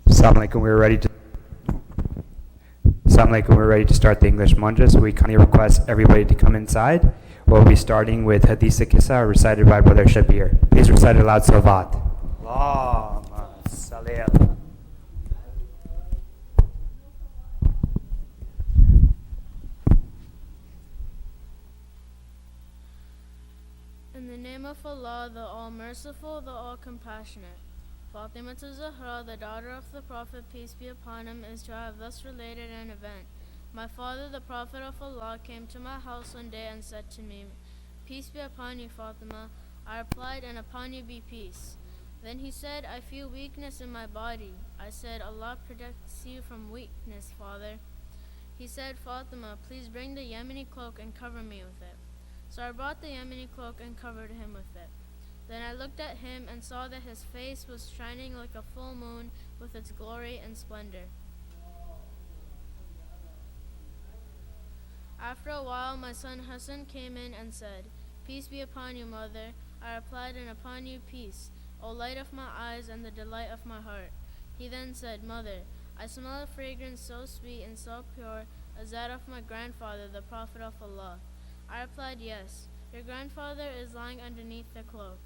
Assalamu alaikum. We're ready to start the English Munja, so we kindly request everybody to come inside. We'll be starting with Hadith Kisa recited by Brother Shabir. Please recite it aloud, Salawat. Allahumma salli ala. In the name of Allah, the All-Merciful, the All-Compassionate. Fatima Zahra, the daughter of the Prophet, peace be upon him, is to have thus related an event. My father, the Prophet of Allah, came to my house one day and said to me, "Peace be upon you, Fatima." I replied, "And upon you be peace." Then he said, "I feel weakness in my body." I said, "Allah protects you from weakness, father." He said, "Fatima, please bring the Yemeni cloak and cover me with it." So I brought the Yemeni cloak and covered him with it. Then I looked at him and saw that his face was shining like a full moon with its glory and splendor. After a while, my son Hassan came in and said, "Peace be upon you, mother." I replied, "And upon you peace, O light of my eyes and the delight of my heart." He then said, "Mother, I smell a fragrance so sweet and so pure as that of my grandfather, the Prophet of Allah." I replied, "Yes, your grandfather is lying underneath the cloak."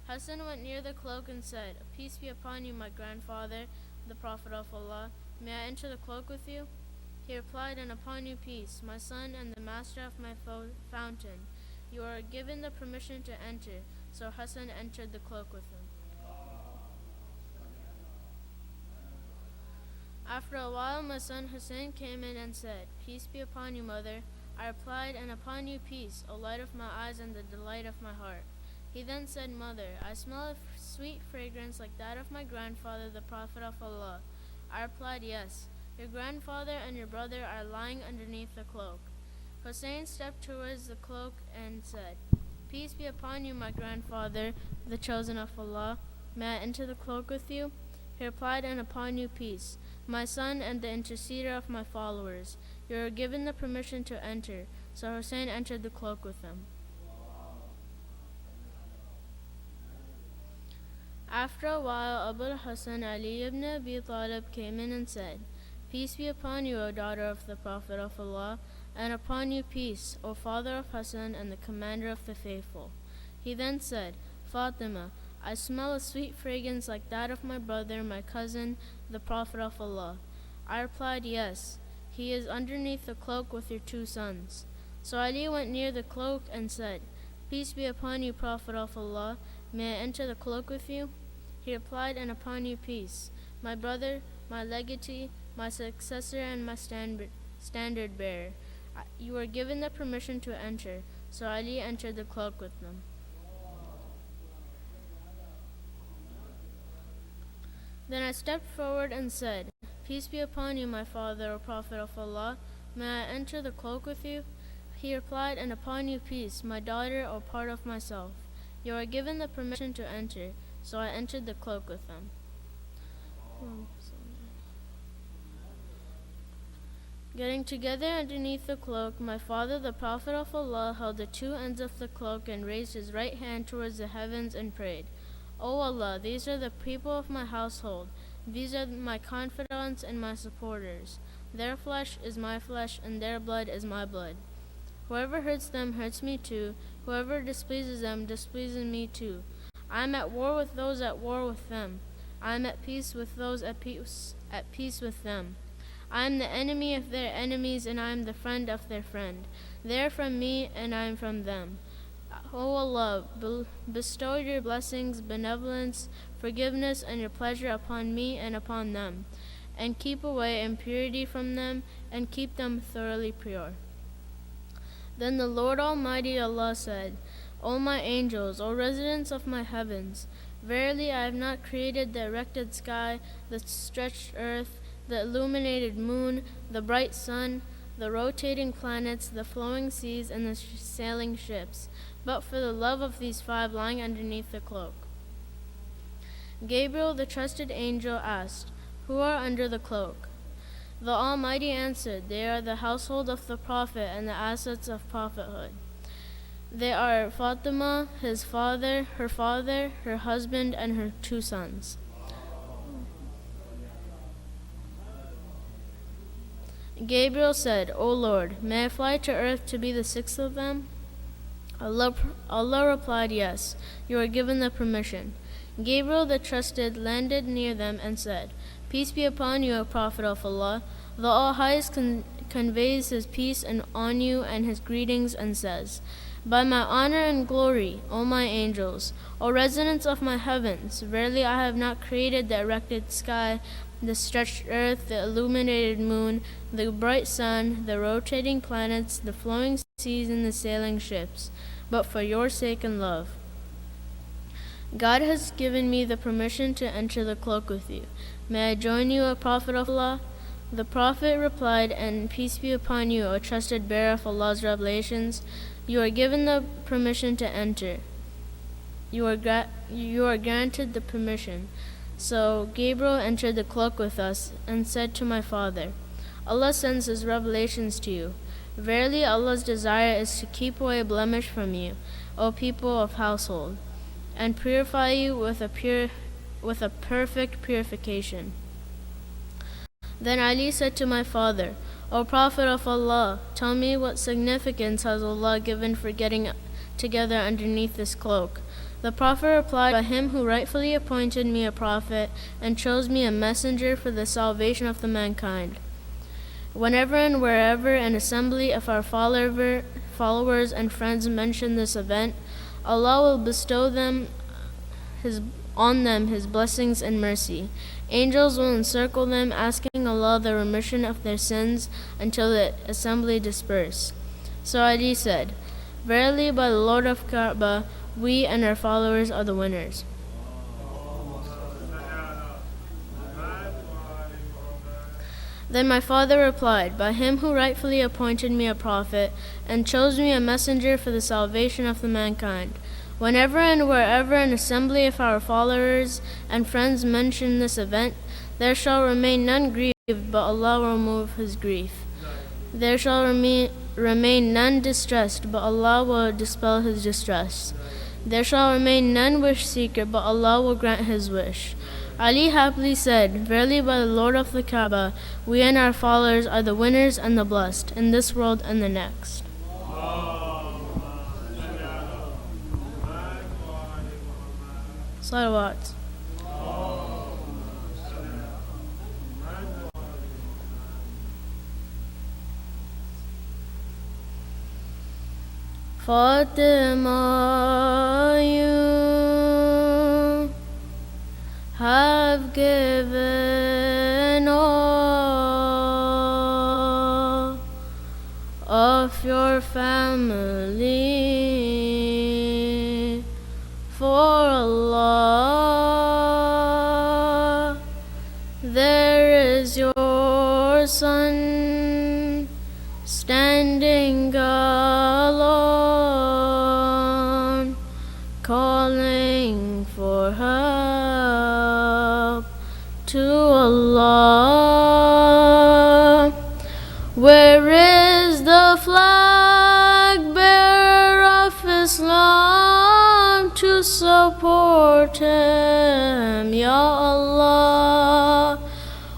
Hassan went near the cloak and said, "Peace be upon you, my grandfather, the Prophet of Allah. May I enter the cloak with you?" He replied, "And upon you peace, my son and the master of my fountain. You are given the permission to enter." So Hassan entered the cloak with him. After a while, my son Hussein came in and said, "Peace be upon you, mother." I replied, "And upon you peace, O light of my eyes and the delight of my heart." He then said, "Mother, I smell a sweet fragrance like that of my grandfather, the Prophet of Allah." I replied, "Yes, your grandfather and your brother are lying underneath the cloak." Hussein stepped towards the cloak and said, "Peace be upon you, my grandfather, the chosen of Allah. May I enter the cloak with you?" He replied, "And upon you peace, my son and the interceder of my followers. You are given the permission to enter." So Hussein entered the cloak with him. After a while, Abu Hassan Ali ibn Abi Talib came in and said, "Peace be upon you, O daughter of the Prophet of Allah, and upon you peace, O father of Hassan and the commander of the faithful." He then said, "Fatima, I smell a sweet fragrance like that of my brother, my cousin, the Prophet of Allah." I replied, "Yes, he is underneath the cloak with your two sons." So Ali went near the cloak and said, "Peace be upon you, Prophet of Allah. May I enter the cloak with you?" He replied, "And upon you peace, my brother, my legatee, my successor, and my standard bearer. You are given the permission to enter." So Ali entered the cloak with them. Then I stepped forward and said, "Peace be upon you, my father, O Prophet of Allah. May I enter the cloak with you?" He replied, "And upon you peace, my daughter, O part of myself. You are given the permission to enter." So I entered the cloak with them. Getting together underneath the cloak, my father, the Prophet of Allah, held the two ends of the cloak and raised his right hand towards the heavens and prayed, "O Allah, these are the people of my household. These are my confidants and my supporters. Their flesh is my flesh, and their blood is my blood. Whoever hurts them hurts me too. Whoever displeases them displeases me too. I am at war with those at war with them. I am at peace with those at peace with them. I am the enemy of their enemies, and I am the friend of their friend. They are from me, and I am from them. O Allah, bestow your blessings, benevolence, forgiveness, and your pleasure upon me and upon them, and keep away impurity from them, and keep them thoroughly pure." Then the Lord Almighty Allah said, "O my angels, O residents of my heavens, verily I have not created the erected sky, the stretched earth, the illuminated moon, the bright sun, the rotating planets, the flowing seas, and the sailing ships, but for the love of these five lying underneath the cloak." Gabriel, the trusted angel, asked, "Who are under the cloak?" The Almighty answered, "They are the household of the Prophet and the assets of prophethood. They are Fatima, his father, her husband, and her two sons." Gabriel said, O Lord, may I fly to earth to be the sixth of them? Allah replied, Yes, you are given the permission. Gabriel the trusted landed near them and said, Peace be upon you, O Prophet of Allah. The All-Highest conveys his peace on you and his greetings and says, By my honor and glory, O my angels, O residents of my heavens, verily I have not created the erected sky, the stretched earth, the illuminated moon, the bright sun, the rotating planets, the flowing seas, and the sailing ships, but for your sake and love. God has given me the permission to enter the cloak with you. May I join you, O Prophet of Allah? The Prophet replied, And peace be upon you, O trusted bearer of Allah's revelations. You are given the permission to enter. You are granted the permission. So Gabriel entered the cloak with us and said to my father, Allah sends his revelations to you. Verily Allah's desire is to keep away blemish from you, O people of household, and purify you with a perfect purification. Then Ali said to my father, O Prophet of Allah, tell me what significance has Allah given for getting together underneath this cloak? The Prophet replied, By him who rightfully appointed me a prophet and chose me a messenger for the salvation of the mankind. Whenever and wherever an assembly of our followers and friends mention this event, Allah will bestow on them His blessings and mercy. Angels will encircle them, asking Allah the remission of their sins until the assembly disperse. So Ali said, Verily by the Lord of Kaaba, we and our followers are the winners. Then my father replied, By him who rightfully appointed me a prophet and chose me a messenger for the salvation of the mankind. Whenever and wherever an assembly of our followers and friends mention this event, there shall remain none grieved, but Allah will remove his grief. There shall remain none distressed, but Allah will dispel his distress. There shall remain none wish seeker, but Allah will grant his wish. Ali happily said, Verily by the Lord of the Kaaba, we and our followers are the winners and the blessed, in this world and the next. Salawat. Fatima, you have given all of your family for Allah. There is your son standing alone, calling for help to Allah. Where is the flag bearer of Islam to support him, Ya Allah?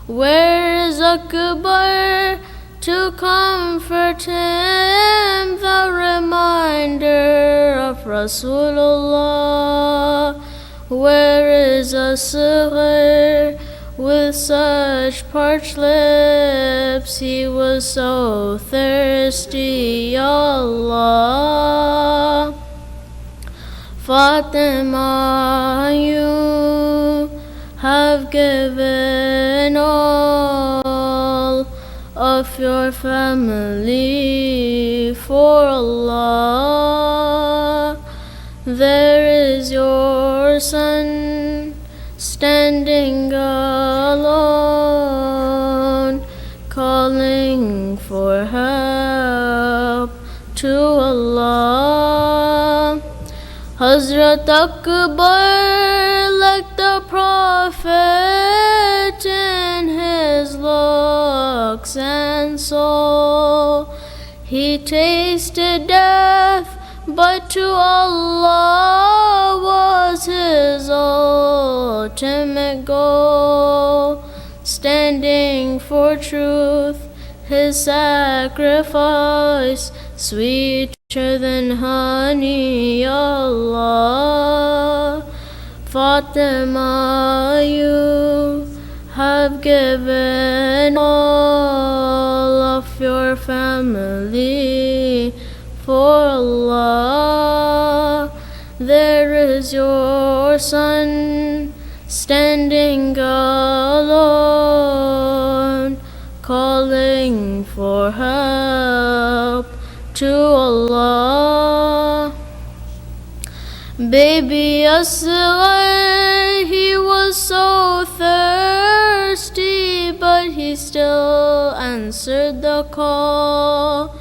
Where is Akbar to comfort him, the reminder of Rasulullah? Where is Asghar with such parched lips? He was so thirsty, Ya Allah. Fatima, you have given all of your family for Allah. There is your son standing alone, calling for help to Allah. Hazrat Akbar, like the Prophet in his looks and soul, he tasted death, but to Allah was his ultimate goal. Standing for truth, His sacrifice sweeter than honey, Ya Allah. Fatima, you have given all of your family for Allah. There is your son standing alone, calling for help to Allah. Baby Asghar, he was so thirsty, but he still answered the call.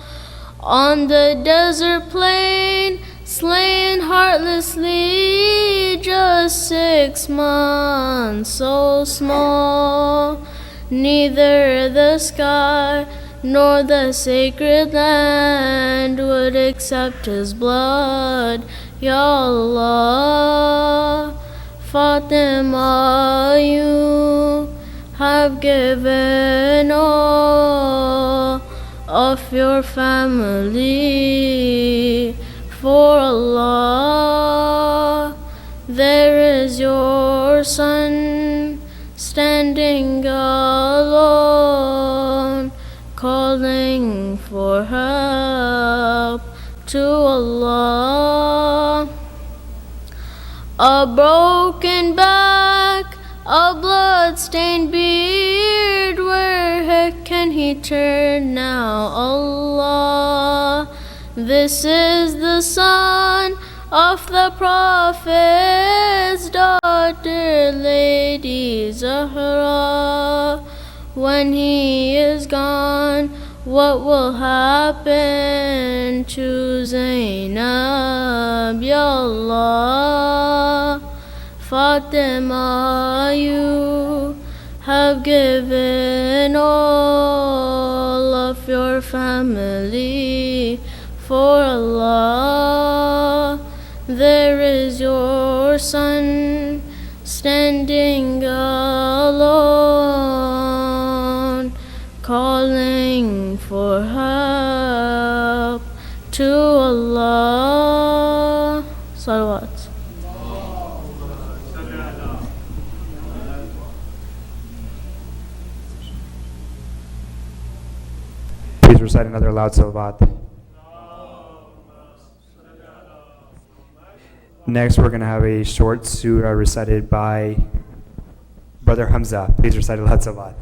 On the desert plain, slain heartlessly, just 6 months, so small. Neither the sky nor the sacred land would accept his blood, Ya Allah. Fatima, you have given all of your family for Allah. There is your son standing alone, calling for help to Allah. A broken back, a blood-stained beard, where can he turn now, Allah? This is the son of the Prophet's daughter, Lady Zahra. When he is gone, what will happen to Zainab, Ya Allah? Fatima, you have given all of your family for Allah. There is your son standing alone, calling for help to Allah. Salawat. Please recite another loud salawat. Next, we're going to have a short surah recited by Brother Hamza. Please recite a loud salawat.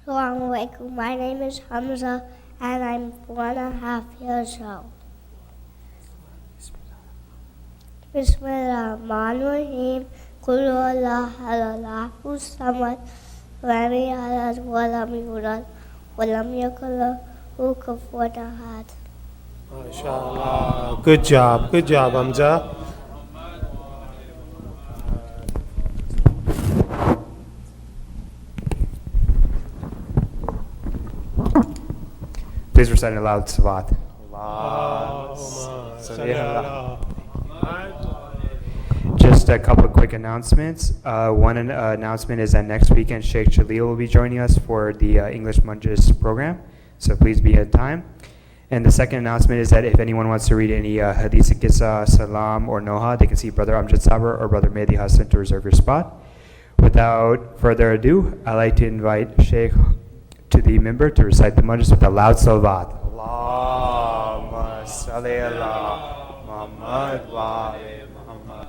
Assalamu alaikum. My name is Hamza and I'm 4.5 years old. Bismillahirrahmanirrahim. Qul huwallahu samad lam yalid wa lam yulad wa lam yakul lahu kufuwan ahad. MashaAllah. Good job, Hamza. Please recite a loud salawat. Just a couple of quick announcements. One announcement is that next weekend Sheikh Jalil will be joining us for the English Munjis program, so please be at time. And the second announcement is that if anyone wants to read any Hadith Qissa, Salam, or Noha, they can see Brother Amjad Sabar or Brother Mehdi Hassan to reserve your spot. Without further ado, I'd like to invite Sheikh to the member to recite the Munjis with a loud salawat. Allahumma salli ala Muhammad wa ali Muhammad.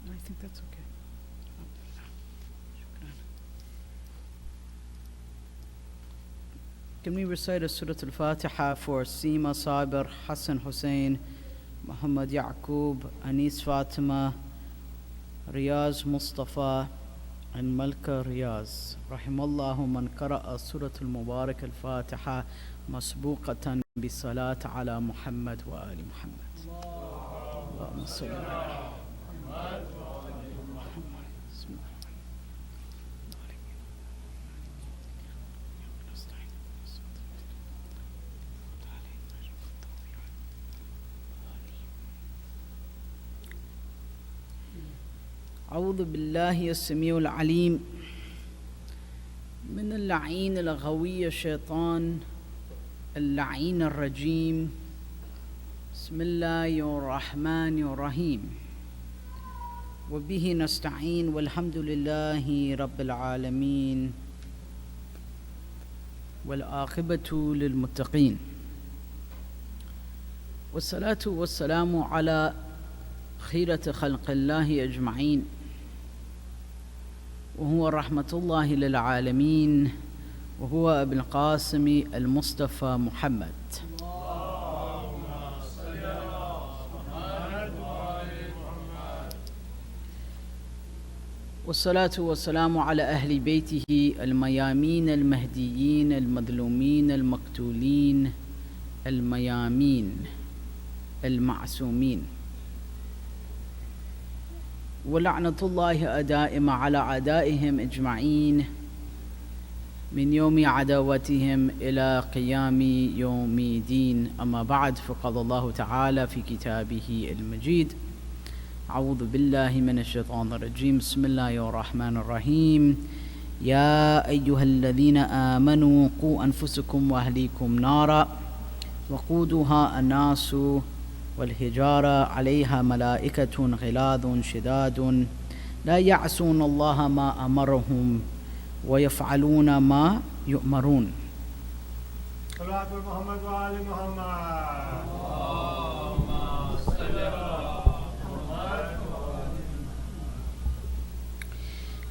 I think that's okay. Shukran. Can we recite a Surah Al-Fatiha for Seema Sabir, Hassan Hussein, Muhammad Yaqub, Anis Fatima, Riyaz Mustafa, and Malka Riyaz. Rahimallahu man qara'a Surah Al-Mubarak Al-Fatiha masbuqatan bi salat ala Muhammad wa ali Muhammad. Allahumma salli ala Muhammad wa ali Muhammad. أعوذ بالله السميع العليم من اللعين الغوي الشيطان اللعين الرجيم بسم الله الرحمن الرحيم وبه نستعين والحمد لله رب العالمين والعاقبة للمتقين والصلاة والسلام على خيرة خلق الله أجمعين وهو رحمة الله للعالمين وهو أبو القاسم المصطفى محمد والصلاة والسلام على أهل بيته الميامين المهديين المظلومين المقتولين الميامين المعصومين ولعنة الله دائمة على أعدائهم أجمعين من يوم عداوتهم إلى قيام يوم الدين أما بعد فقال الله تعالى في كتابه المجيد أعوذ بالله من الشيطان الرجيم بسم الله الرحمن الرحيم يا أيها الذين آمنوا قوا أنفسكم وأهليكم نارا وقودها الناس والحجارة عليها ملائكة غلاظ شداد لا يعصون الله ما أمرهم ويفعلون ما يؤمرون. صلاة محمد وآل محمد.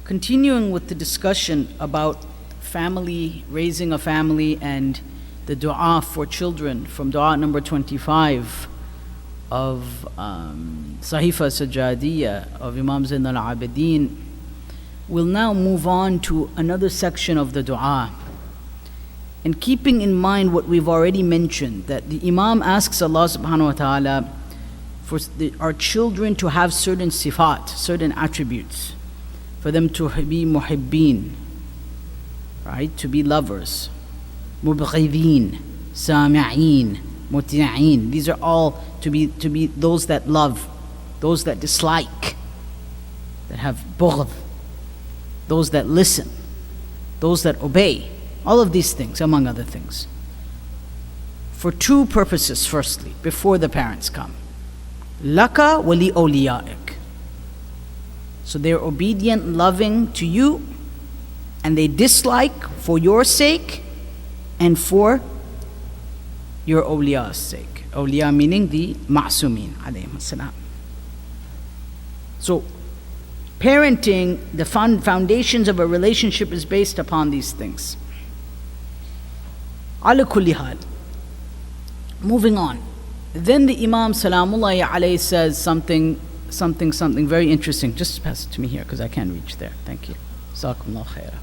Continuing with the discussion about family, raising a family, and the dua for children from dua number 25 of Sahifa Sajadiyya of Imam Zain al-Abidin, we'll now move on to another section of the dua. And keeping in mind what we've already mentioned, that the Imam asks Allah subhanahu wa ta'ala for our children to have certain sifat, certain attributes, for them to be muhibbeen, right, to be lovers, mubghideen, sami'een, muti'een. These are all to be those that love, those that dislike, that have bughd, those that listen, those that obey, all of these things, among other things. For two purposes, firstly, before the parents come. Laka wa li awliyaik. So they're obedient, loving to you, and they dislike for your sake and for your awliya's sake. Awliya meaning the ma'sumin alayhim salam. So parenting, the foundations of a relationship is based upon these things. Ala kulli hal. Moving on. Then the Imam Salamullahi alayhi says something very interesting. Just pass it to me here because I can't reach there. Thank you. Jazakumullah khairah.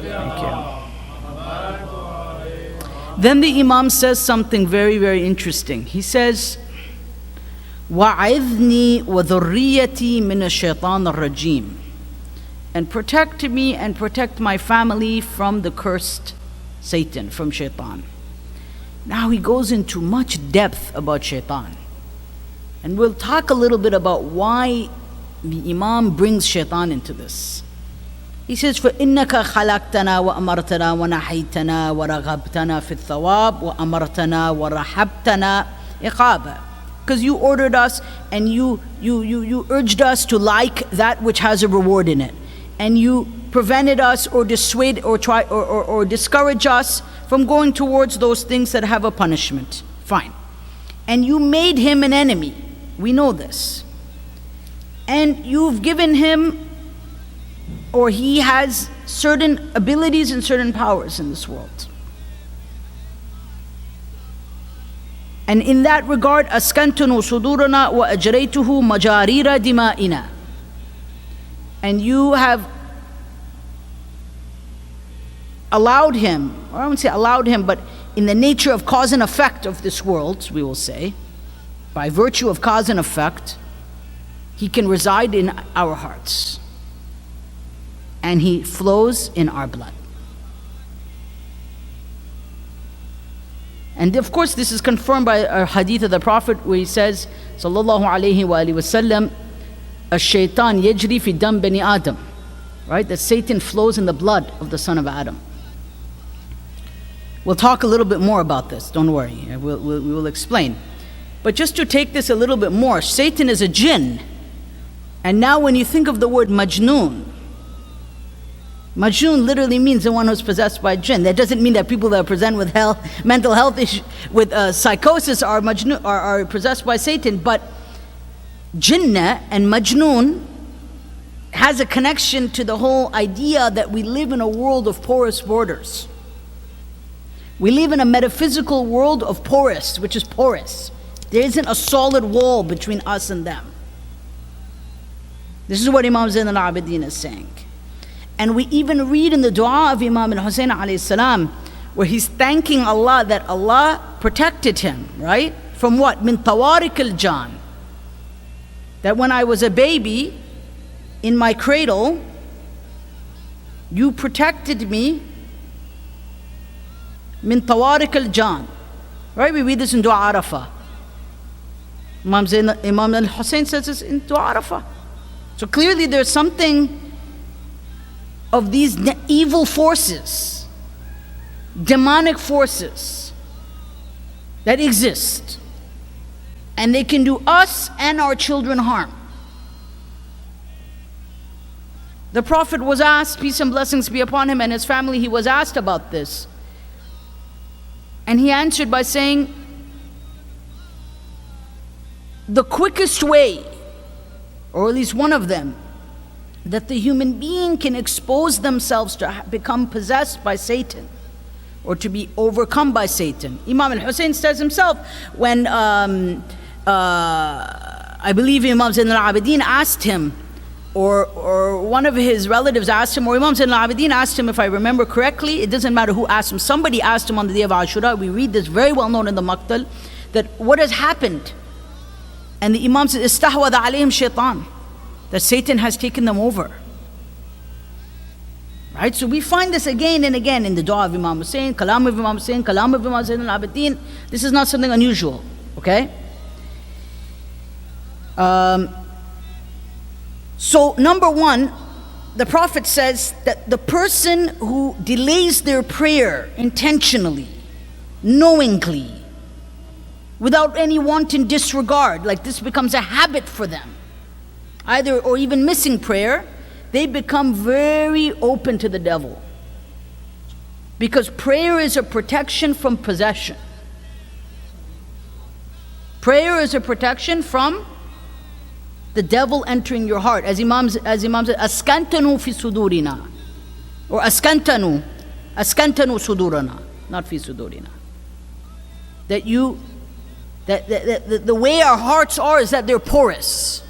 Thank you. Then the Imam says something very, very interesting. He says, وَعِذْنِي وَذُرِّيَّتِي مِنَ الشَّيْطَانِ الرَّجِيمِ, and protect me and protect my family from the cursed Satan, from shaitan. Now he goes into much depth about shaitan. And we'll talk a little bit about why the Imam brings shaitan into this. He says, فَإِنَّكَ خَلَقْتَنَا وَأَمَرْتَنَا وَنَحَيْتَنَا وَرَغَبْتَنَا فِي الثَّوَابِ وَأَمَرْتَنَا وَرَحَبْتَنَا إِقَابًا. Because you ordered us and you urged us to like that which has a reward in it. And you prevented us or dissuade or try or discourage us from going towards those things that have a punishment. Fine. And you made him an enemy. We know this. And you've given him, or he has certain abilities and certain powers in this world. And in that regard, أَسْكَنْتُنُ صُدُورَنَا وَأَجْرَيْتُهُ مَجَارِيرَ دِمَائِنَا. And you have allowed him, or I wouldn't say allowed him, but in the nature of cause and effect of this world, we will say, by virtue of cause and effect, he can reside in our hearts. And he flows in our blood. And of course, this is confirmed by a hadith of the Prophet where he says, Sallallahu Alaihi Wasallam, Ash-shaytan yajri fi dam bani Adam. Right? That Satan flows in the blood of the son of Adam. We'll talk a little bit more about this, don't worry. We will explain. But just to take this a little bit more, Satan is a jinn. And now when you think of the word majnoon, majnoon literally means the one who's possessed by jinn. That doesn't mean that people that are present with mental health issues, with psychosis are possessed by Satan. But jinnah and majnoon has a connection to the whole idea that we live in a world of porous borders. We live in a metaphysical world of porous, which is porous. There isn't a solid wall between us and them. This is what Imam Zayn al-Abidin is saying. And we even read in the dua of Imam al-Hussein alayhi salam, where he's thanking Allah that Allah protected him, right? From what? Min tawarik al-jan. That when I was a baby, in my cradle, you protected me. Min tawarik al-jan. Right? We read this in Dua Arafah. Imam al-Hussein says this in Dua Arafah. So clearly there's something of these evil forces, demonic forces that exist. And they can do us and our children harm. The Prophet was asked, peace and blessings be upon him and his family, he was asked about this. And he answered by saying, the quickest way, or at least one of them, that the human being can expose themselves to become possessed by Satan or to be overcome by Satan. Imam al-Hussein says himself, when I believe Imam Zayn al-Abidin asked him, or one of his relatives asked him, or Imam Zayn al-Abidin asked him, if I remember correctly, it doesn't matter who asked him, somebody asked him on the day of Ashura, we read this very well known in the Maqtal, that what has happened? And the Imam says, Istahwada alayhim shaitan, that Satan has taken them over. Right? So we find this again and again in the dua of Imam Hussein, kalam of Imam Hussein, kalam of Imam Zayn al-Abidin. This is not something unusual, okay? So number one, the Prophet says that the person who delays their prayer intentionally, knowingly, without any wanton disregard, like this becomes a habit for them, either or even missing prayer, they become very open to the devil. Because prayer is a protection from possession. Prayer is a protection from the devil entering your heart. As Imam said, askantanu fi sudurina, or askantanu sudurana, not fi sudurina. That the way our hearts are is that they're porous.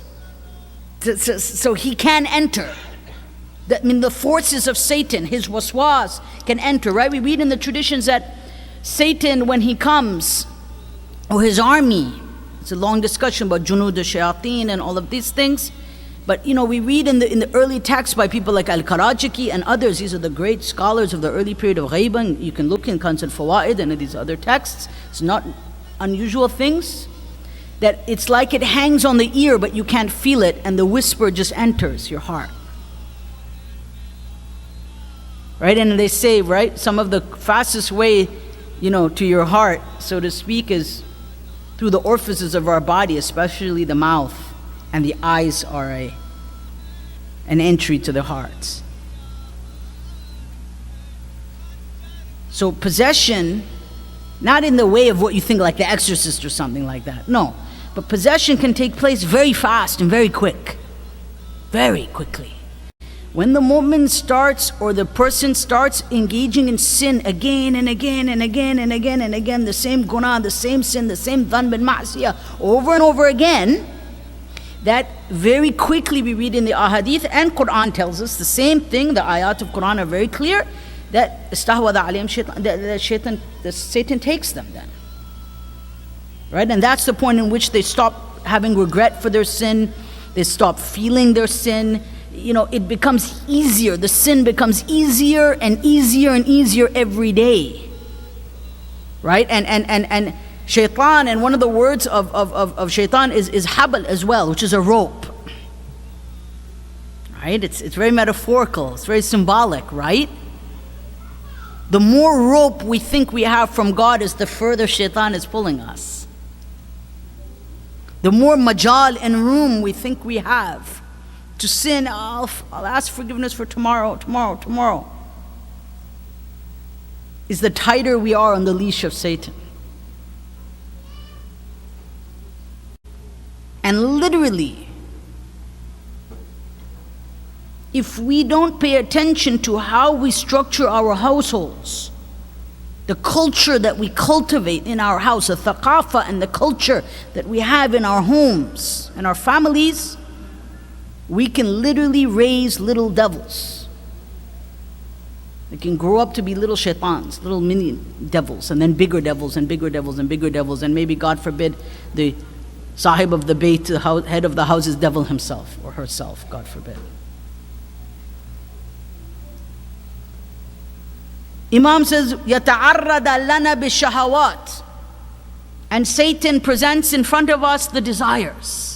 So he can enter. That means the forces of Satan, his waswas, can enter, right? We read in the traditions that Satan, when he comes, or his army, it's a long discussion about junud al-shayateen and all of these things, but we read in the early texts by people like Al-Karajiki and others, these are the great scholars of the early period of Ghaiban, you can look in Kanz al-Fawaid and these other texts, it's not unusual things, that it's like it hangs on the ear but you can't feel it and the whisper just enters your heart. Right? And they say, right, some of the fastest way, to your heart, so to speak, is through the orifices of our body, especially the mouth, and the eyes are an entry to the hearts. So possession, not in the way of what you think like The Exorcist or something like that, no. But possession can take place very fast and very quick. Very quickly. When the moment starts or the person starts engaging in sin again and again and again and again and again, the same guna, the same sin, the same dhanb and ma'siyah over and over again, that very quickly we read in the ahadith and Quran tells us the same thing. The ayat of Quran are very clear that istahwada alayhim shaitan, that Satan takes them then. Right? And that's the point in which they stop having regret for their sin, they stop feeling their sin. It becomes easier. The sin becomes easier and easier and easier every day. Right? And shaitan, and one of the words of shaitan is habal as well, which is a rope. Right? It's very metaphorical. It's very symbolic, right? The more rope we think we have from God is the further shaitan is pulling us. The more majal and room we think we have to sin, I'll ask forgiveness for tomorrow, is the tighter we are on the leash of Satan. And literally, if we don't pay attention to how we structure our households, the culture that we cultivate in our house, the thaqafa and the culture that we have in our homes and our families, we can literally raise little devils. They can grow up to be little shaitans, little mini devils, and then bigger devils and bigger devils and bigger devils, and maybe, God forbid, the sahib of the bayt, the head of the house, is devil himself or herself, God forbid. Imam says, يَتَعَرَّضَ لَنَا بِالشَّهَوَاتِ, and Satan presents in front of us the desires.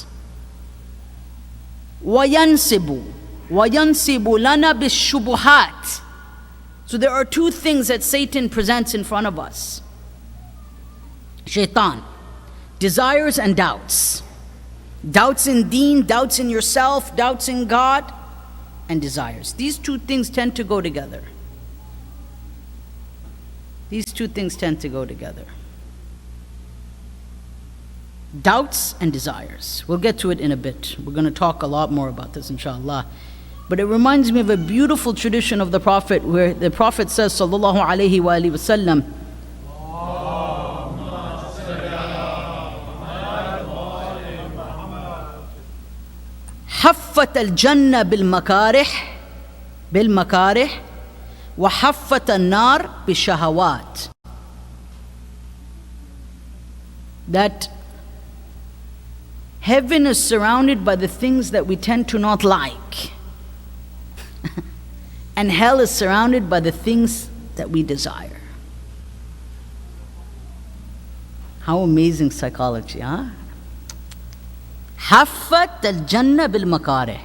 وَيَنْسِبُ لَنَا بِالشُّبُهَاتِ. So there are two things that Satan presents in front of us. Shaitan, desires and doubts. Doubts in deen, doubts in yourself, doubts in God, and desires. These two things tend to go together. These two things tend to go together. Doubts and desires. We'll get to it in a bit. We're going to talk a lot more about this, inshallah. But it reminds me of a beautiful tradition of the Prophet, where the Prophet says, sallallahu alayhi wa alihi wa sallam, حفت الجنة بالمكاره وحفت النار بالشهوات. That heaven is surrounded by the things that we tend to not like. And hell is surrounded by the things that we desire. How amazing psychology, huh? حفت الجنة بالمكاره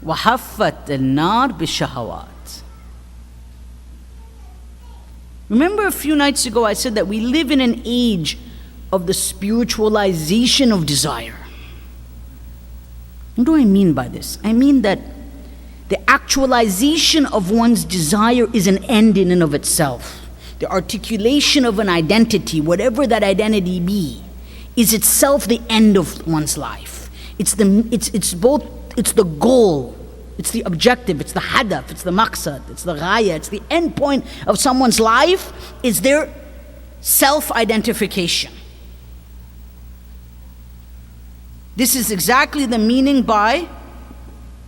وحفت النار بالشهوات. Remember a few nights ago I said that we live in an age of the spiritualization of desire. What do I mean by this? I mean that the actualization of one's desire is an end in and of itself. The articulation of an identity, whatever that identity be, is itself the end of one's life. It's the goal, it's the objective, it's the hadaf, it's the maqsad, it's the ghaya, it's the end point of someone's life, is their self-identification. This is exactly the meaning by,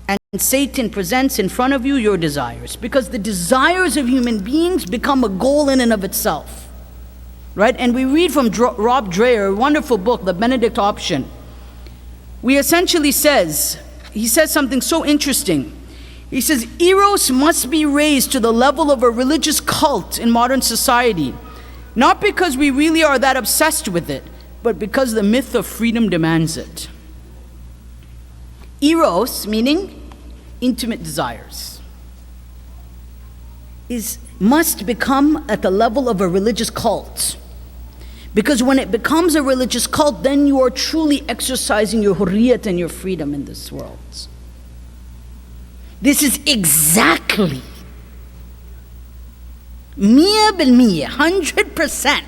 and Satan presents in front of you your desires, because the desires of human beings become a goal in and of itself. Right? And we read from Rob Dreher, a wonderful book, The Benedict Option. He says something so interesting. He says, Eros must be raised to the level of a religious cult in modern society, not because we really are that obsessed with it, but because the myth of freedom demands it. Eros, meaning intimate desires, must become at the level of a religious cult. Because when it becomes a religious cult, then you are truly exercising your hurriyat and your freedom in this world. This is exactly 100%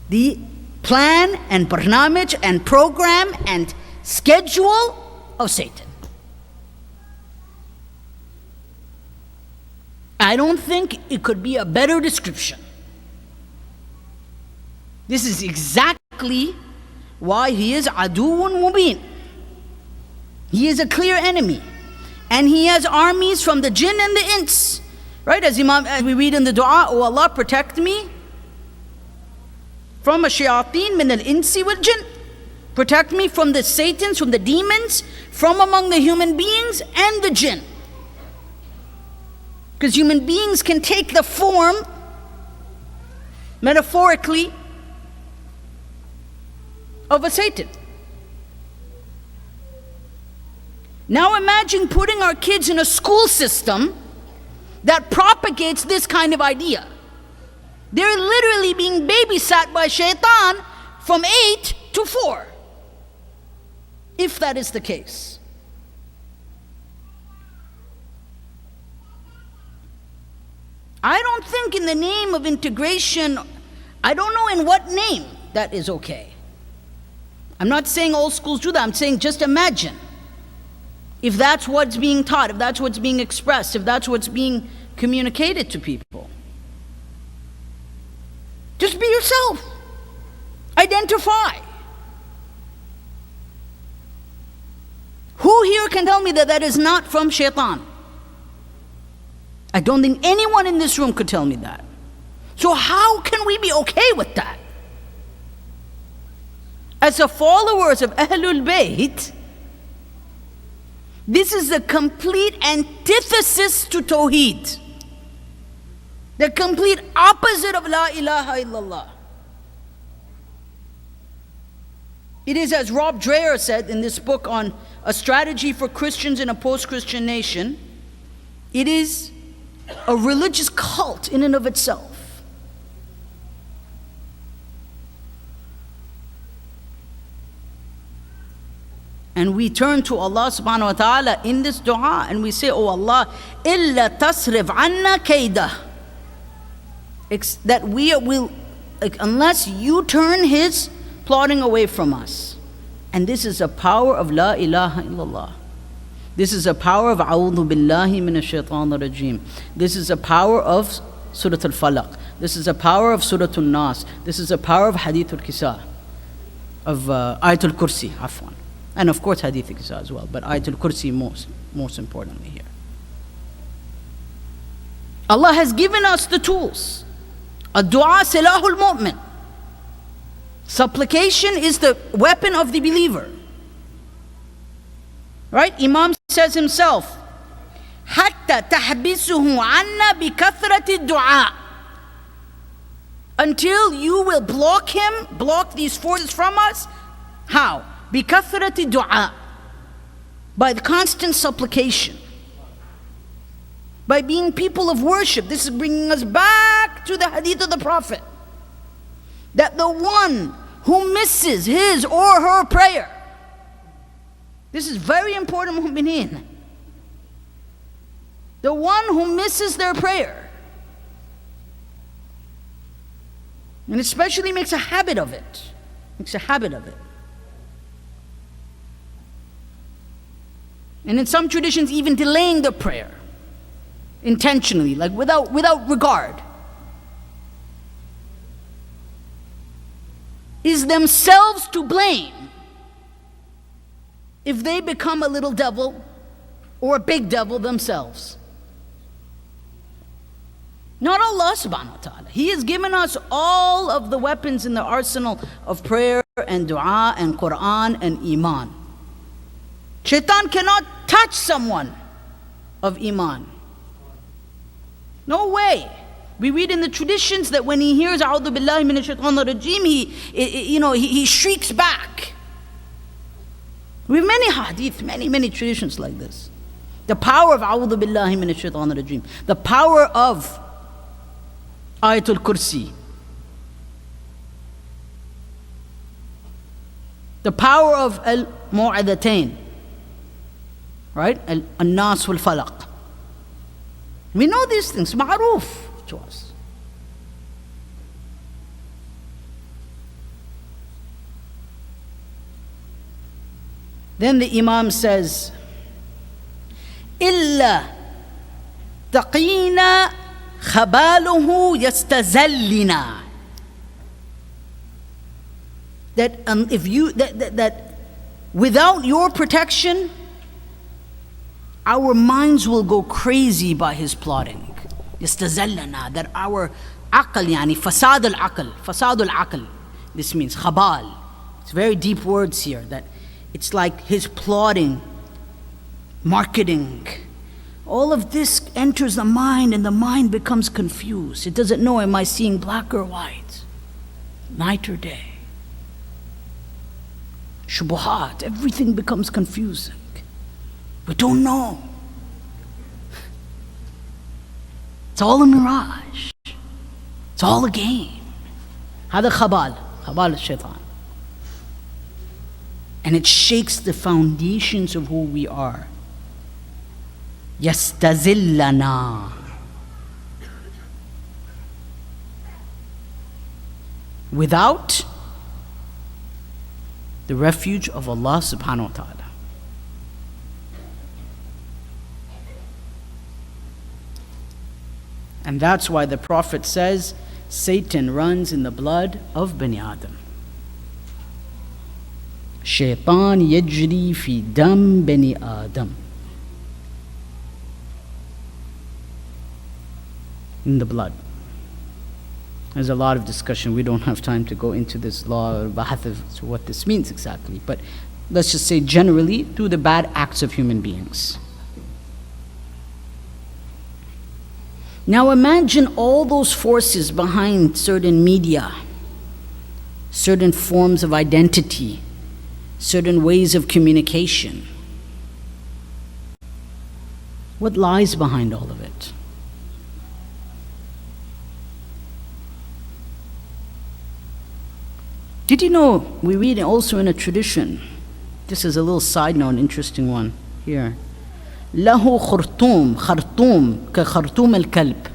the plan and barnamij and program and schedule of Satan. I don't think it could be a better description. This is exactly why he is aduun mubin. He is a clear enemy. And he has armies from the jinn and the ins. Right? As we read in the dua, oh Allah, protect me from ash-shayateen min al-insi wal jinn. Protect me from the satans, from the demons, from among the human beings and the jinn. Because human beings can take the form, metaphorically, of a Satan. Now imagine putting our kids in a school system that propagates this kind of idea. They're literally being babysat by shaitan from 8 to 4. If that is the case. I don't think in the name of integration, I don't know in what name that is okay. I'm not saying all schools do that, I'm saying just imagine. If that's what's being taught, if that's what's being expressed, if that's what's being communicated to people. Just be yourself. Identify. Who here can tell me that that is not from shaitan? I don't think anyone in this room could tell me that. So how can we be okay with that? As a followers of Ahlul Bayt, this is a complete antithesis to Tawheed. The complete opposite of La ilaha illallah. It is, as Rob Dreher said in this book on a strategy for Christians in a post-Christian nation, it is a religious cult in and of itself. And we turn to Allah subhanahu wa ta'ala in this dua and we say, oh Allah, illa tasrif anna kaidah. That we will, unless you turn his plotting away from us. And this is a power of La ilaha illallah. This is a power of A'udhu billahi minash shaitanir rajim. This is a power of Surah Al-Falaq. This is a power of Surah Al-Nas. This is a power of Hadith Al-Kisa, of Ayatul Kursi, afwan. And of course Hadith Al-Kisa as well, but Ayatul Kursi most importantly here. Allah has given us the tools. Ad-du'a silahul mu'min. Supplication is the weapon of the believer. Right? Imam says himself, حَتَّى تَحْبِسُهُ عَنَّا بِكَثْرَةِ الدُّعَاءِ. Until you will block him, block these forces from us. How? بِكَثْرَةِ الدُّعَاءِ. By the constant supplication. By being people of worship. This is bringing us back to the hadith of the Prophet. That the one who misses his or her prayer, this is very important, mu'mineen. The one who misses their prayer, and especially makes a habit of it, and in some traditions even delaying the prayer, intentionally, like without regard, is themselves to blame if they become a little devil or a big devil themselves. Not Allah subhanahu wa ta'ala. He has given us all of the weapons in the arsenal of prayer and dua and Quran and iman. Shaitan cannot touch someone of iman. No way. We read in the traditions that when he hears A'udhu billahi minash shaitanir rajim, he shrieks back. We have many hadith, many traditions like this. The power of A'udhu billahi minash shaitanir rajim. The power of Ayatul Kursi. The power of Al-Mu'adatain. Right? Al-Nas wal-Falaq. We know these things, ma'roof to us. Then the Imam says, إِلَّا يستقين خباله يستزلنا. That without your protection, our minds will go crazy by his plotting. يستزلنا, that our aql, يعني fasad al-aql. This means khabal. It's very deep words here, that it's like his plotting, marketing. All of this enters the mind and the mind becomes confused. It doesn't know, am I seeing black or white? Night or day? Shubuhat, everything becomes confusing. We don't know. It's all a mirage. It's all a game. هذا خبال الشيطان. And it shakes the foundations of who we are. يستزلنا. Without the refuge of Allah subhanahu wa ta'ala. And that's why the Prophet says, Satan runs in the blood of Bani Adam. Shaitan yajri fi dam Bani Adam. In the blood. There's a lot of discussion. We don't have time to go into this law or bahath of what this means exactly. But let's just say generally, through the bad acts of human beings. Now imagine all those forces behind certain media, certain forms of identity, certain ways of communication. What lies behind all of it? Did you know, we read also in a tradition, this is a little side note, interesting one here. له خرطوم كخرطوم الكلب.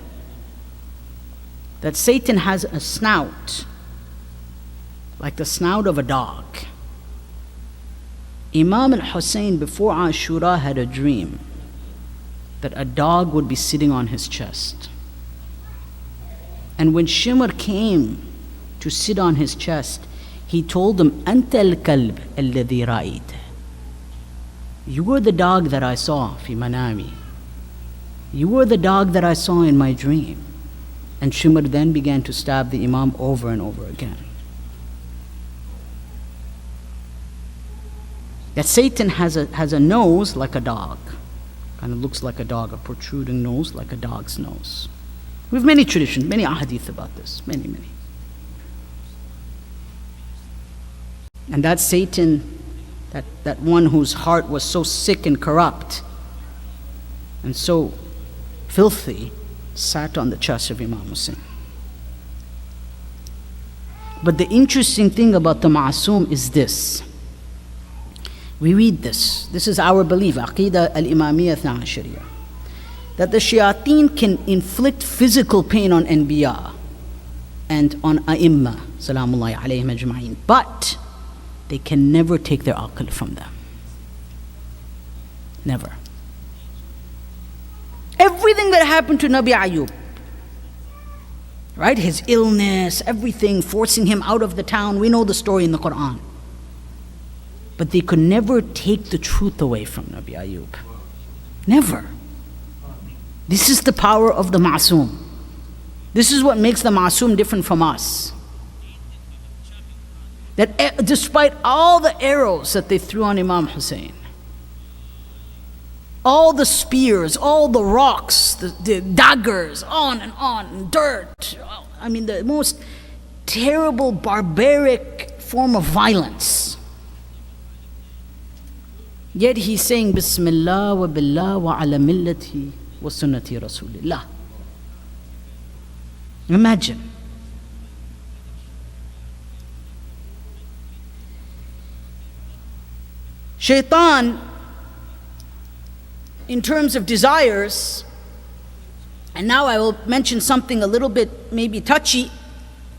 That Satan has a snout, like the snout of a dog. Imam al-Hussein before Ashura had a dream that a dog would be sitting on his chest. And when Shimr came to sit on his chest, he told him, أنت الكلب الذي رأيت. You were the dog that I saw, fi manami. You were the dog that I saw in my dream. And Shimr then began to stab the Imam over and over again. That Satan has a nose like a dog. Kind of looks like a dog, a protruding nose like a dog's nose. We have many traditions, many ahadith about this, many. And that Satan, that one whose heart was so sick and corrupt and so filthy, sat on the chest of Imam Hussein. But the interesting thing about the Ma'asum is this. We read this. This is our belief, Aqidah al-Imamiyya Ithna Ashariya, that the shayateen can inflict physical pain on Anbiya and on A'imma, salamullahi alayhim ajma'in, but they can never take their aql from them. Never. Everything that happened to Nabi Ayub, right? His illness, everything, forcing him out of the town. We know the story in the Quran. But they could never take the truth away from Nabi Ayub. Never. This is the power of the Ma'asum. This is what makes the Ma'asum different from us. That despite all the arrows that they threw on Imam Hussein, all the spears, all the rocks, the daggers, on and on, dirt, I mean the most terrible, barbaric form of violence. Yet he's saying, Bismillah wa billah wa ala millati wa sunnati Rasulillah. Imagine. Shaitan, in terms of desires, and now I will mention something a little bit maybe touchy,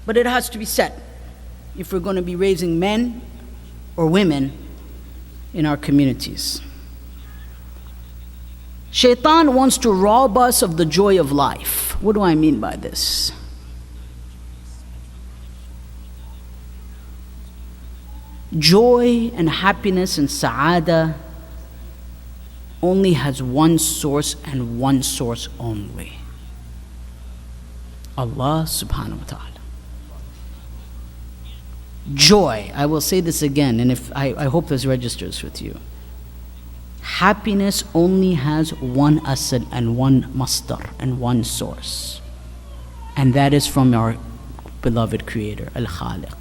but it has to be said if we're going to be raising men or women in our communities. Shaitan wants to rob us of the joy of life. What do I mean by this? Joy and happiness and sa'ada only has one source and one source only. Allah subhanahu wa ta'ala. Joy, I will say this again, and if I hope this registers with you. Happiness only has one asl and one masdar and one source. And that is from our beloved Creator, Al-Khaliq.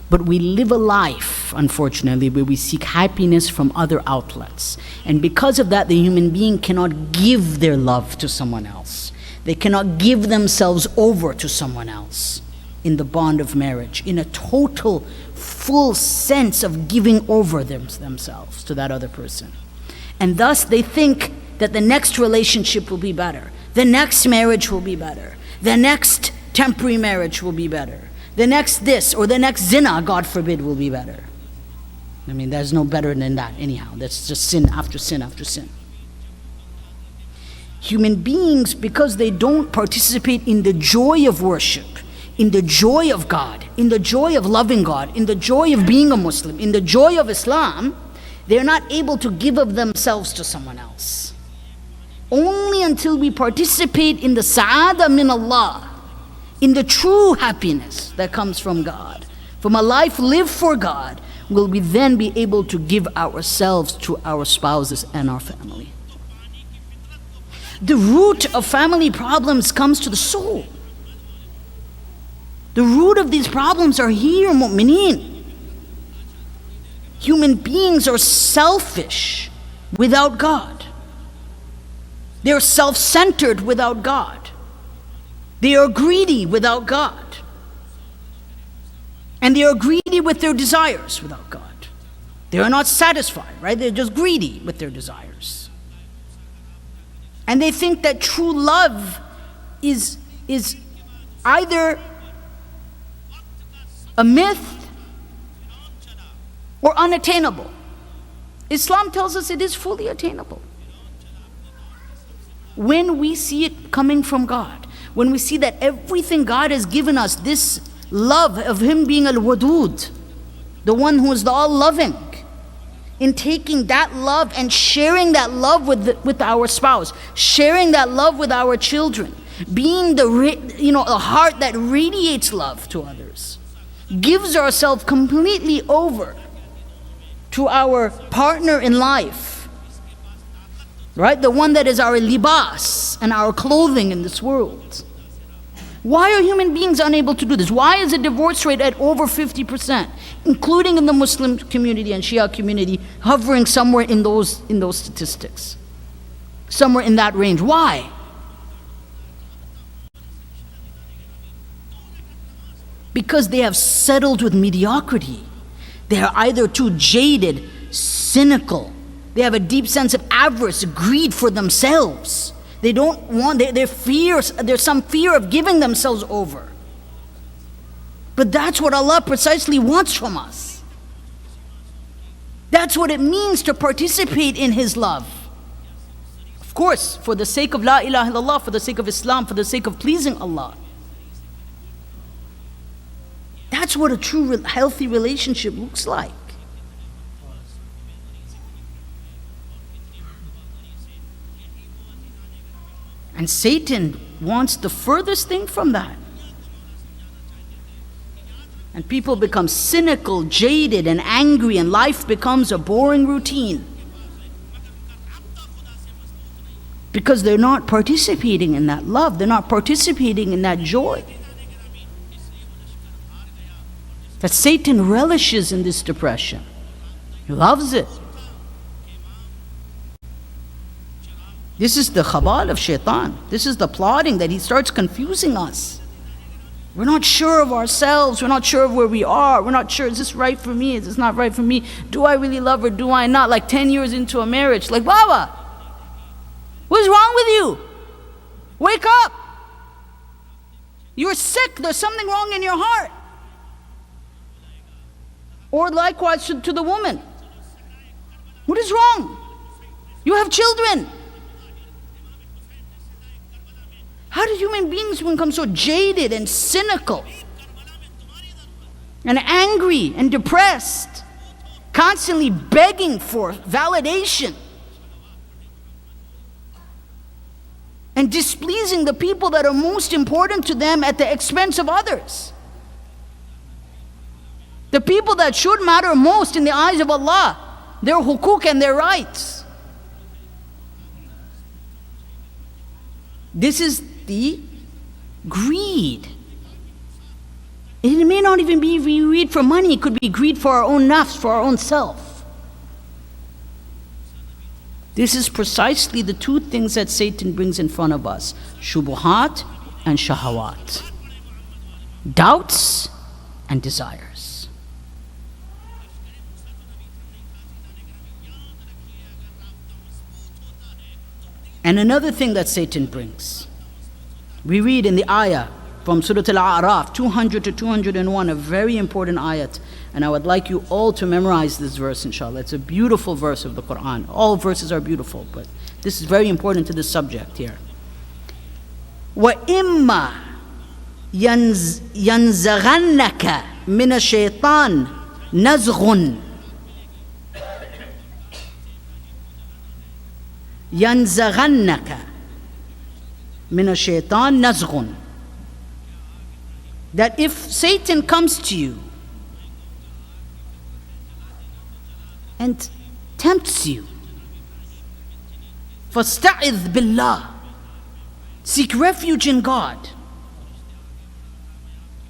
But we live a life, unfortunately, where we seek happiness from other outlets. And because of that, the human being cannot give their love to someone else. They cannot give themselves over to someone else in the bond of marriage, in a total, full sense of giving over themselves to that other person. And thus they think that the next relationship will be better. The next marriage will be better. The next temporary marriage will be better. The next this or the next zina, God forbid, will be better. I mean, there's no better than that anyhow. That's just sin after sin after sin. Human beings, because they don't participate in the joy of worship, in the joy of God, in the joy of loving God, in the joy of being a Muslim, in the joy of Islam, they're not able to give of themselves to someone else. Only until we participate in the sa'ada min Allah, in the true happiness that comes from God, from a life lived for God, will we then be able to give ourselves to our spouses and our family. The root of family problems comes to the soul. The root of these problems are here, mu'mineen. Human beings are selfish without God. They're self-centered without God. They are greedy without God. And they are greedy with their desires without God. They are not satisfied, right? They're just greedy with their desires. And they think that true love is either a myth or unattainable. Islam tells us it is fully attainable. When we see it coming from God, when we see that everything God has given us, this love of Him being Al-Wadud, the one who is the all-loving, in taking that love and sharing that love with our spouse, sharing that love with our children, being the heart that radiates love to others, gives ourselves completely over to our partner in life, right? The one that is our libas and our clothing in this world. Why are human beings unable to do this? Why is the divorce rate at over 50%, including in the Muslim community and Shia community, hovering somewhere in those statistics? Somewhere in that range. Why? Because they have settled with mediocrity. They are either too jaded, cynical. They have a deep sense of avarice, greed for themselves. They don't want, there's some fear of giving themselves over. But that's what Allah precisely wants from us. That's what it means to participate in His love. Of course, for the sake of La ilaha illallah, for the sake of Islam, for the sake of pleasing Allah. That's what a true healthy relationship looks like. And Satan wants the furthest thing from that. And people become cynical, jaded, and angry, and life becomes a boring routine. Because they're not participating in that love, they're not participating in that joy. That Satan relishes in this depression. He loves it. This is the khabal of shaitan. This is the plotting that he starts confusing us. We're not sure of ourselves. We're not sure of where we are. We're not sure, is this right for me? Is this not right for me? Do I really love her? Do I not? Like 10 years into a marriage. Like, Baba, what's wrong with you? Wake up. You're sick. There's something wrong in your heart. Or likewise to the woman. What is wrong? You have children. How do human beings become so jaded and cynical and angry and depressed, constantly begging for validation and displeasing the people that are most important to them at the expense of others? The people that should matter most in the eyes of Allah, their hukuk and their rights. This is the greed. It may not even be greed for money, it could be greed for our own nafs, for our own self. This is precisely the two things that Satan brings in front of us: shubuhat and shahawat, doubts and desires. And another thing that Satan brings, we read in the ayah from Surah Al-A'raf, 200 to 201, a very important ayat. And I would like you all to memorize this verse, inshallah. It's a beautiful verse of the Quran. All verses are beautiful, but this is very important to the subject here. وَإِمَّا يَنزَغَنَّكَ مِنَ الشَّيْطَانِ نَزْغٌ يَنزَغَنَّكَ مِنَ الشَّيْطَانِ نَزْغٌ. That if Satan comes to you and tempts you, فَاسْتَعِذْ بِاللَّهِ, seek refuge in God.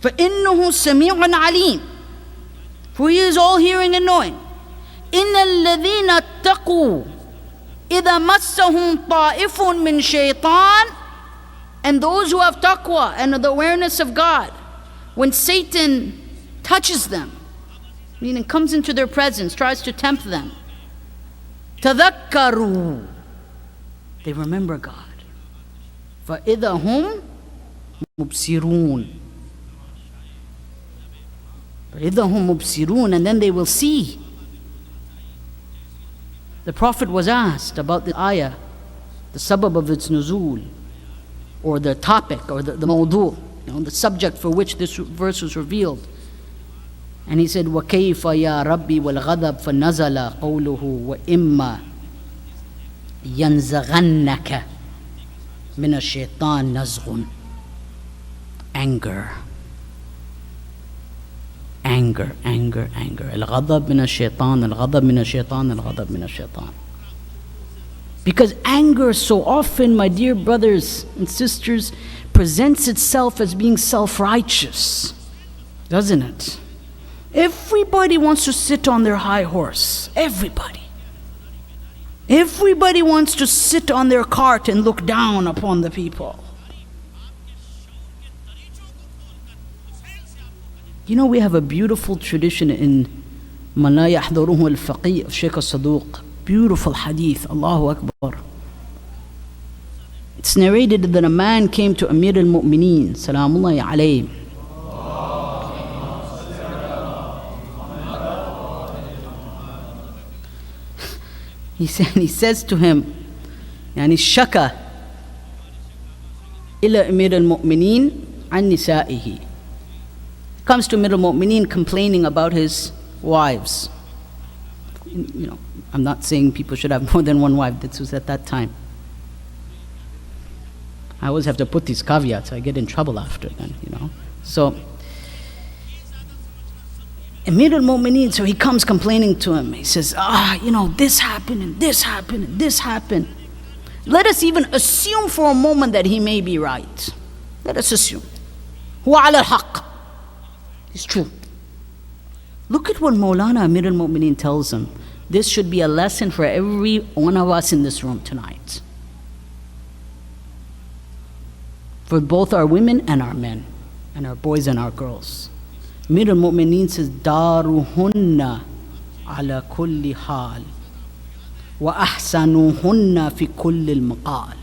فَإِنَّهُ سَمِيعٌ عَلِيمٌ, for He is all hearing and knowing. إِنَّ الَّذِينَ اتَّقُوا إِذَا مَسَّهُمْ طَائِفٌ مِّن شَيْطَانٍ, and those who have taqwa and the awareness of God, when Satan touches them, meaning comes into their presence, tries to tempt them, تَذَكَّرُوا, they remember God. فَإِذَا هُمْ مُبْصِرُونَ, فَإِذَا هُمْ مُبْصِرُونَ, and then they will see. The Prophet was asked about the ayah, the sabab of its nuzul, or the topic, or the mawdu', the subject for which this verse was revealed. And he said, وَكَيْفَ يَا رَبِّي وَالْغَضَبْ فَنَزَلَ قَوْلُهُ وَإِمَّا يَنزَغَنَّكَ مِنَ الشَّيْطَانِ نَزْغٌ. Anger. Anger, anger, anger. الغضب من الشيطان, الغضب من الشيطان, الغضب من الشيطان. Because anger so often, my dear brothers and sisters, presents itself as being self-righteous, doesn't it? Everybody wants to sit on their high horse. Everybody. Everybody wants to sit on their cart and look down upon the people. You know, we have a beautiful tradition in مَا لَا يَحْضَرُهُ الْفَقِيهُ of Shaykh al-Saduq. Beautiful hadith, Allahu Akbar. It's narrated that a man came to Amir al-Mu'mineen, Salamullahi alayhi. He says to him, يعني شكى إلى أمير المؤمنين عن نسائه. Comes to Amir al-Mu'mineen complaining about his wives. You know, I'm not saying people should have more than one wife. This was at that time. I always have to put these caveats. I get in trouble after then, you know. So, Amir al-Mu'mineen, so he comes complaining to him. He says, this happened and this happened and this happened. Let us even assume for a moment that he may be right. Let us assume. هو على الحق. It's true. Look at what Maulana Amir al-Mu'mineen tells him. This should be a lesson for every one of us in this room tonight. For both our women and our men, and our boys and our girls. Amir al-Mu'mineen says, دَارُهُنَّ عَلَى كُلِّ حَالٍ وَأَحْسَنُهُنَّ فِي كُلِّ الْمَقَالِ.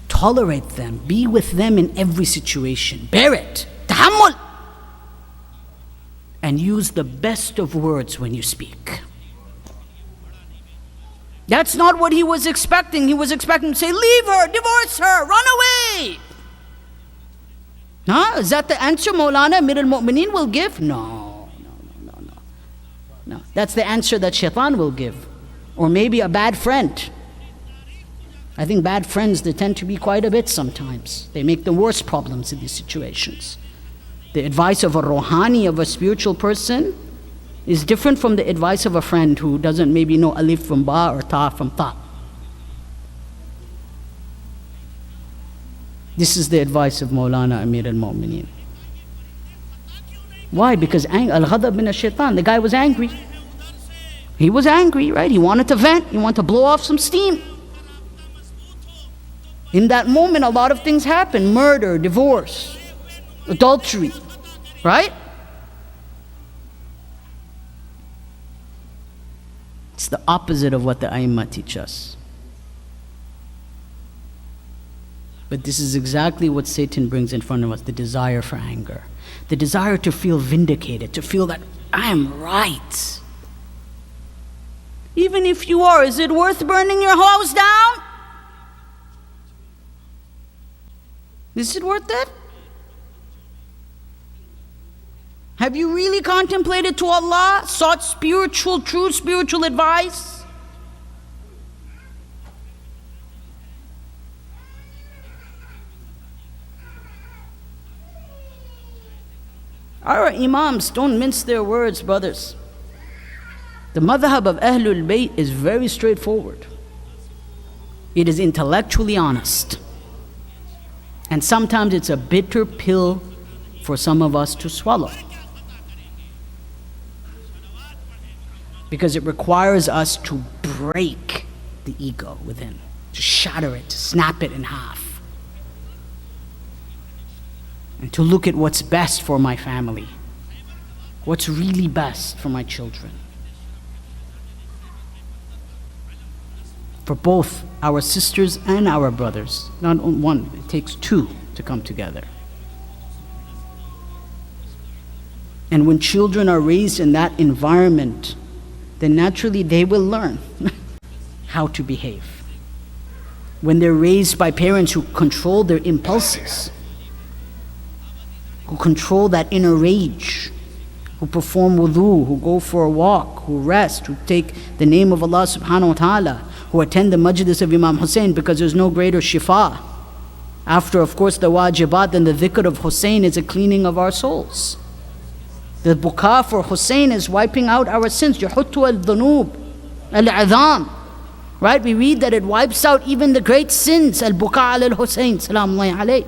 Tolerate them, be with them in every situation. Bear it. تحمل. And use the best of words when you speak. That's not what he was expecting. He was expecting to say, leave her, divorce her, run away. Huh? Is that the answer Maulana Amir al-Mu'mineen will give? No. That's the answer that shaitan will give. Or maybe a bad friend. I think bad friends, they tend to be quite a bit sometimes. They make the worst problems in these situations. The advice of a rohani, of a spiritual person, is different from the advice of a friend who doesn't maybe know alif from ba or ta from ta. This is the advice of Maulana Amir al-Mu'mineen. Why? Because al-ghadab min ash-shaytan, the guy was angry. He was angry, right? He wanted to vent, he wanted to blow off some steam. In that moment, a lot of things happen. Murder, divorce, adultery, right? It's the opposite of what the Aimma teach us. But this is exactly what Satan brings in front of us, the desire for anger. The desire to feel vindicated, to feel that I am right. Even if you are, is it worth burning your house down? Is it worth it? Have you really contemplated to Allah, sought true spiritual advice? Our Imams don't mince their words, brothers. The madhab of Ahlul Bayt is very straightforward. It is intellectually honest. And sometimes it's a bitter pill for some of us to swallow. Because it requires us to break the ego within, to shatter it, to snap it in half. And to look at what's best for my family, what's really best for my children. For both our sisters and our brothers. Not one, it takes two to come together. And when children are raised in that environment, then naturally they will learn how to behave. When they're raised by parents who control their impulses, who control that inner rage, who perform wudu, who go for a walk, who rest, who take the name of Allah subhanahu wa ta'ala, who attend the majlis of Imam Hussein, because there's no greater shifa. After, of course, the wajibat and the dhikr of Hussein is a cleaning of our souls. The buka for Hussein is wiping out our sins. Yahuttu al-dhunub, al-'adham. Right? We read that it wipes out even the great sins. Al-buka al-Hussein, salamullahi alayhi.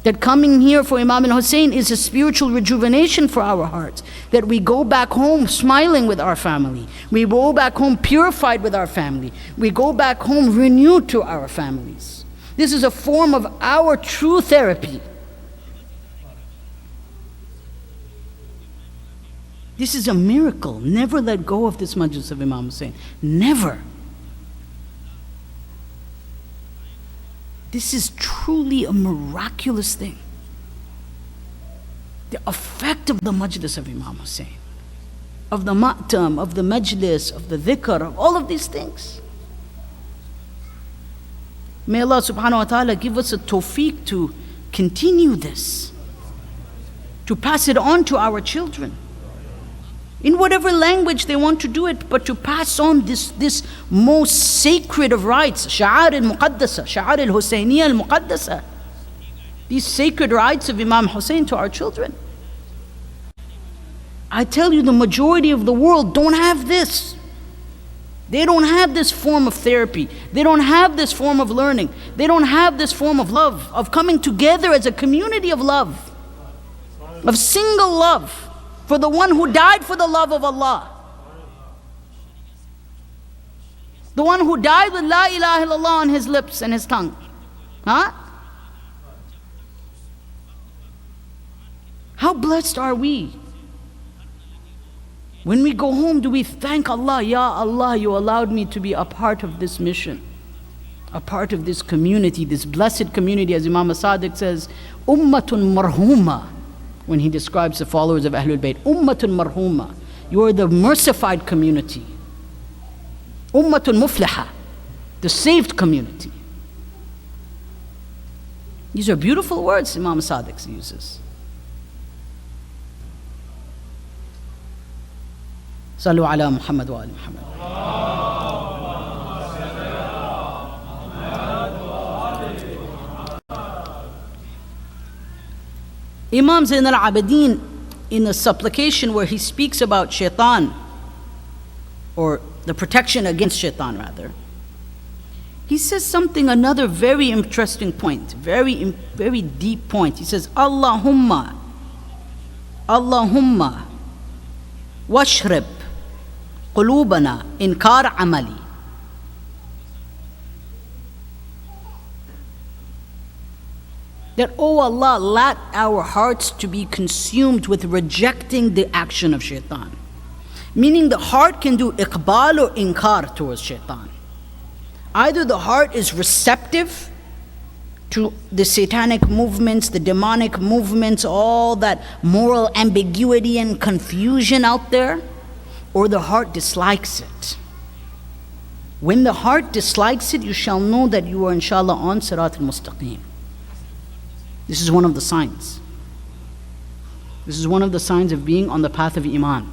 That coming here for Imam al-Hussein is a spiritual rejuvenation for our hearts. That we go back home smiling with our family. We go back home purified with our family. We go back home renewed to our families. This is a form of our true therapy. This is a miracle. Never let go of this majlis of Imam Hussein. Never. This is truly a miraculous thing. The effect of the majlis of Imam Hussein, of the ma'tam, of the majlis, of the dhikr, of all of these things. May Allah subhanahu wa ta'ala give us a tawfiq to continue this, to pass it on to our children. In whatever language they want to do it, but to pass on this most sacred of rights, sha'ar al-muqaddasa, sha'ar al-Husayniyya al-muqaddasa, these sacred rights of Imam Hussein to our children. I tell you, the majority of the world don't have this. They don't have this form of therapy. They don't have this form of learning. They don't have this form of love, of coming together as a community of love, of single love, for the one who died for the love of Allah. The one who died with La ilaha illallah on his lips and his tongue. Huh? How blessed are we? When we go home, do we thank Allah? Ya Allah, you allowed me to be a part of this mission, a part of this community, this blessed community, as Imam As-Sadiq says, Ummatun marhuma, when he describes the followers of Ahlul Bayt. Ummatun marhuma, you are the mercified community. Ummatun mufliha, the saved community. These are beautiful words Imam Sadiq uses. Sallu ala Muhammad wa ali Muhammad. Imam Zain al-Abidin, in a supplication where he speaks about shaitan, or the protection against shaitan rather, he says something, another very interesting point, very deep point. He says, Allahumma washrib qulubana inkar amali. That, oh Allah, let our hearts to be consumed with rejecting the action of shaitan. Meaning the heart can do iqbal or inkar towards shaitan. Either the heart is receptive to the satanic movements, the demonic movements, all that moral ambiguity and confusion out there, or the heart dislikes it. When the heart dislikes it, you shall know that you are inshallah on Sirat al-Mustaqim. This is one of the signs. This is one of the signs of being on the path of Iman.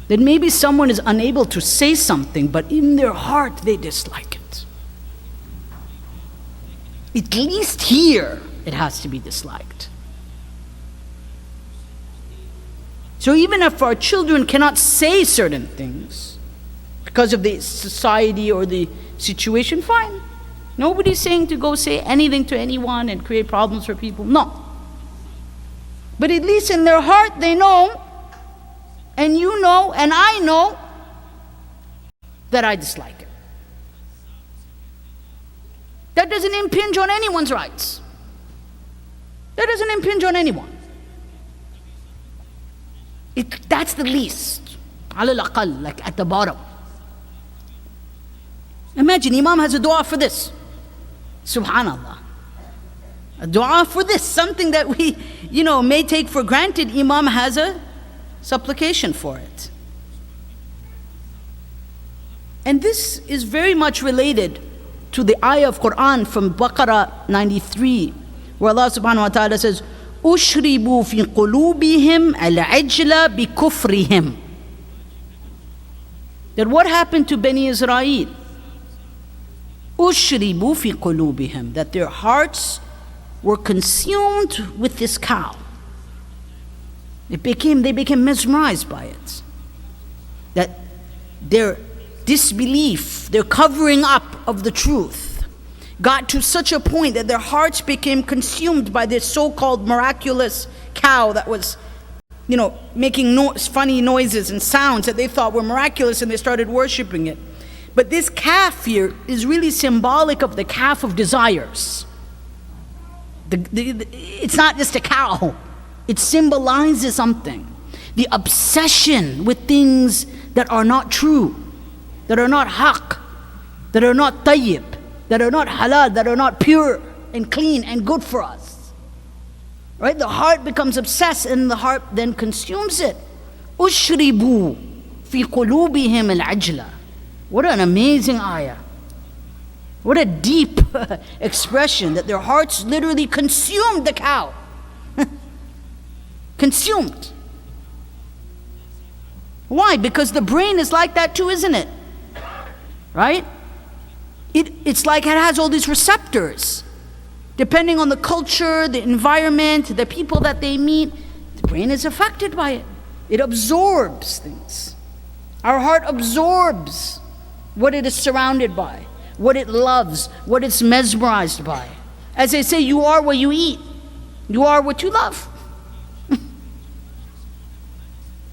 That maybe someone is unable to say something, but in their heart they dislike it. At least here it has to be disliked. So even if our children cannot say certain things because of the society or the situation, fine. Nobody's saying to go say anything to anyone and create problems for people. No. But at least in their heart they know, and you know, and I know, that I dislike it. That doesn't impinge on anyone's rights. That doesn't impinge on anyone. That's the least. Alal aqal, like at the bottom. Imagine, Imam has a dua for this. Subhanallah. A dua for this, something that we, may take for granted. Imam has a supplication for it. And this is very much related to the ayah of Quran from Baqarah 93, where Allah subhanahu wa ta'ala says, "Ushribu fi qulubihim al-ajla bi kufrihim." That what happened to Bani Israel? Ushribu fi qulubihim, that their hearts were consumed with this cow. They became mesmerized by it. That their disbelief, their covering up of the truth, got to such a point that their hearts became consumed by this so-called miraculous cow that was, making funny noises and sounds that they thought were miraculous, and they started worshiping it. But this calf here is really symbolic of the calf of desires. It's not just a cow. It symbolizes something. The obsession with things that are not true, that are not haqq, that are not tayyib, that are not halal, that are not pure and clean and good for us. Right? The heart becomes obsessed, and the heart then consumes it. Ushribu fi qulubihim al-ajla. What an amazing ayah. What a deep expression, that their hearts literally consumed the cow. Consumed. Why? Because the brain is like that too, isn't it? Right? It's like it has all these receptors. Depending on the culture, the environment, the people that they meet, the brain is affected by it. It absorbs things. Our heart absorbs what it is surrounded by, what it loves, what it's mesmerized by. As they say, you are what you eat. You are what you love.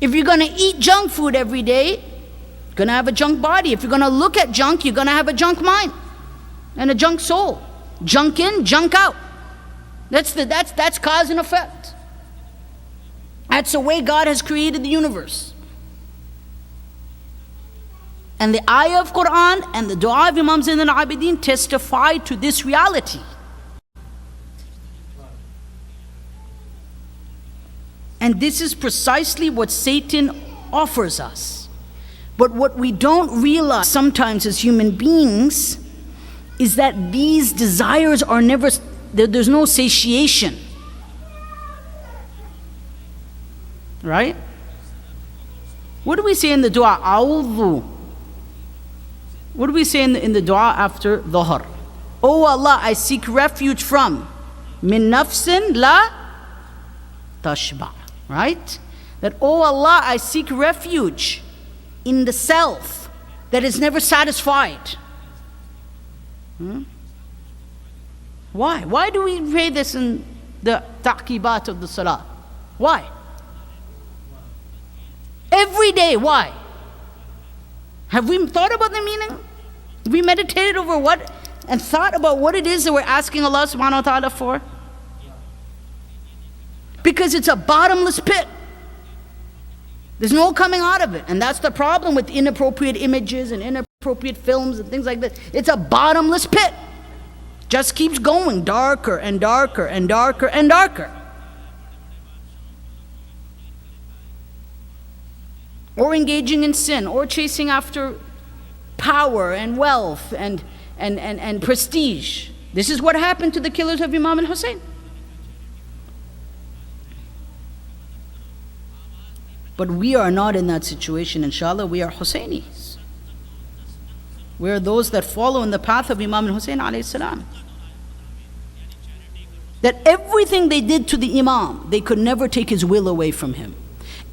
If you're going to eat junk food every day, you're going to have a junk body. If you're going to look at junk, you're going to have a junk mind and a junk soul. Junk in, junk out. That's cause and effect. That's the way God has created the universe. And the ayah of Quran and the dua of Imam Zain al-Abidin testify to this reality. And this is precisely what Satan offers us. But what we don't realize sometimes as human beings is that these desires are never, there's no satiation. Right? What do we say in the dua? A'udhu. What do we say in the dua after dhuhr? Oh Allah, I seek refuge from min nafsin la tashba. Right? That, oh Allah, I seek refuge in the self that is never satisfied. Why? Why do we pray this in the ta'qibat of the salah? Why? Every day, why? Have we thought about the meaning? Have we meditated over what and thought about what it is that we're asking Allah subhanahu wa ta'ala for? Because it's a bottomless pit. There's no coming out of it. And that's the problem with inappropriate images and inappropriate films and things like this. It's a bottomless pit. Just keeps going darker and darker and darker and darker. Or engaging in sin, or chasing after power and wealth and prestige. This is what happened to the killers of Imam al-Hussein. But we are not in that situation, inshallah. We are Hussainis. We are those that follow in the path of Imam al-Hussein alayhi salam. That everything they did to the Imam, they could never take his will away from him.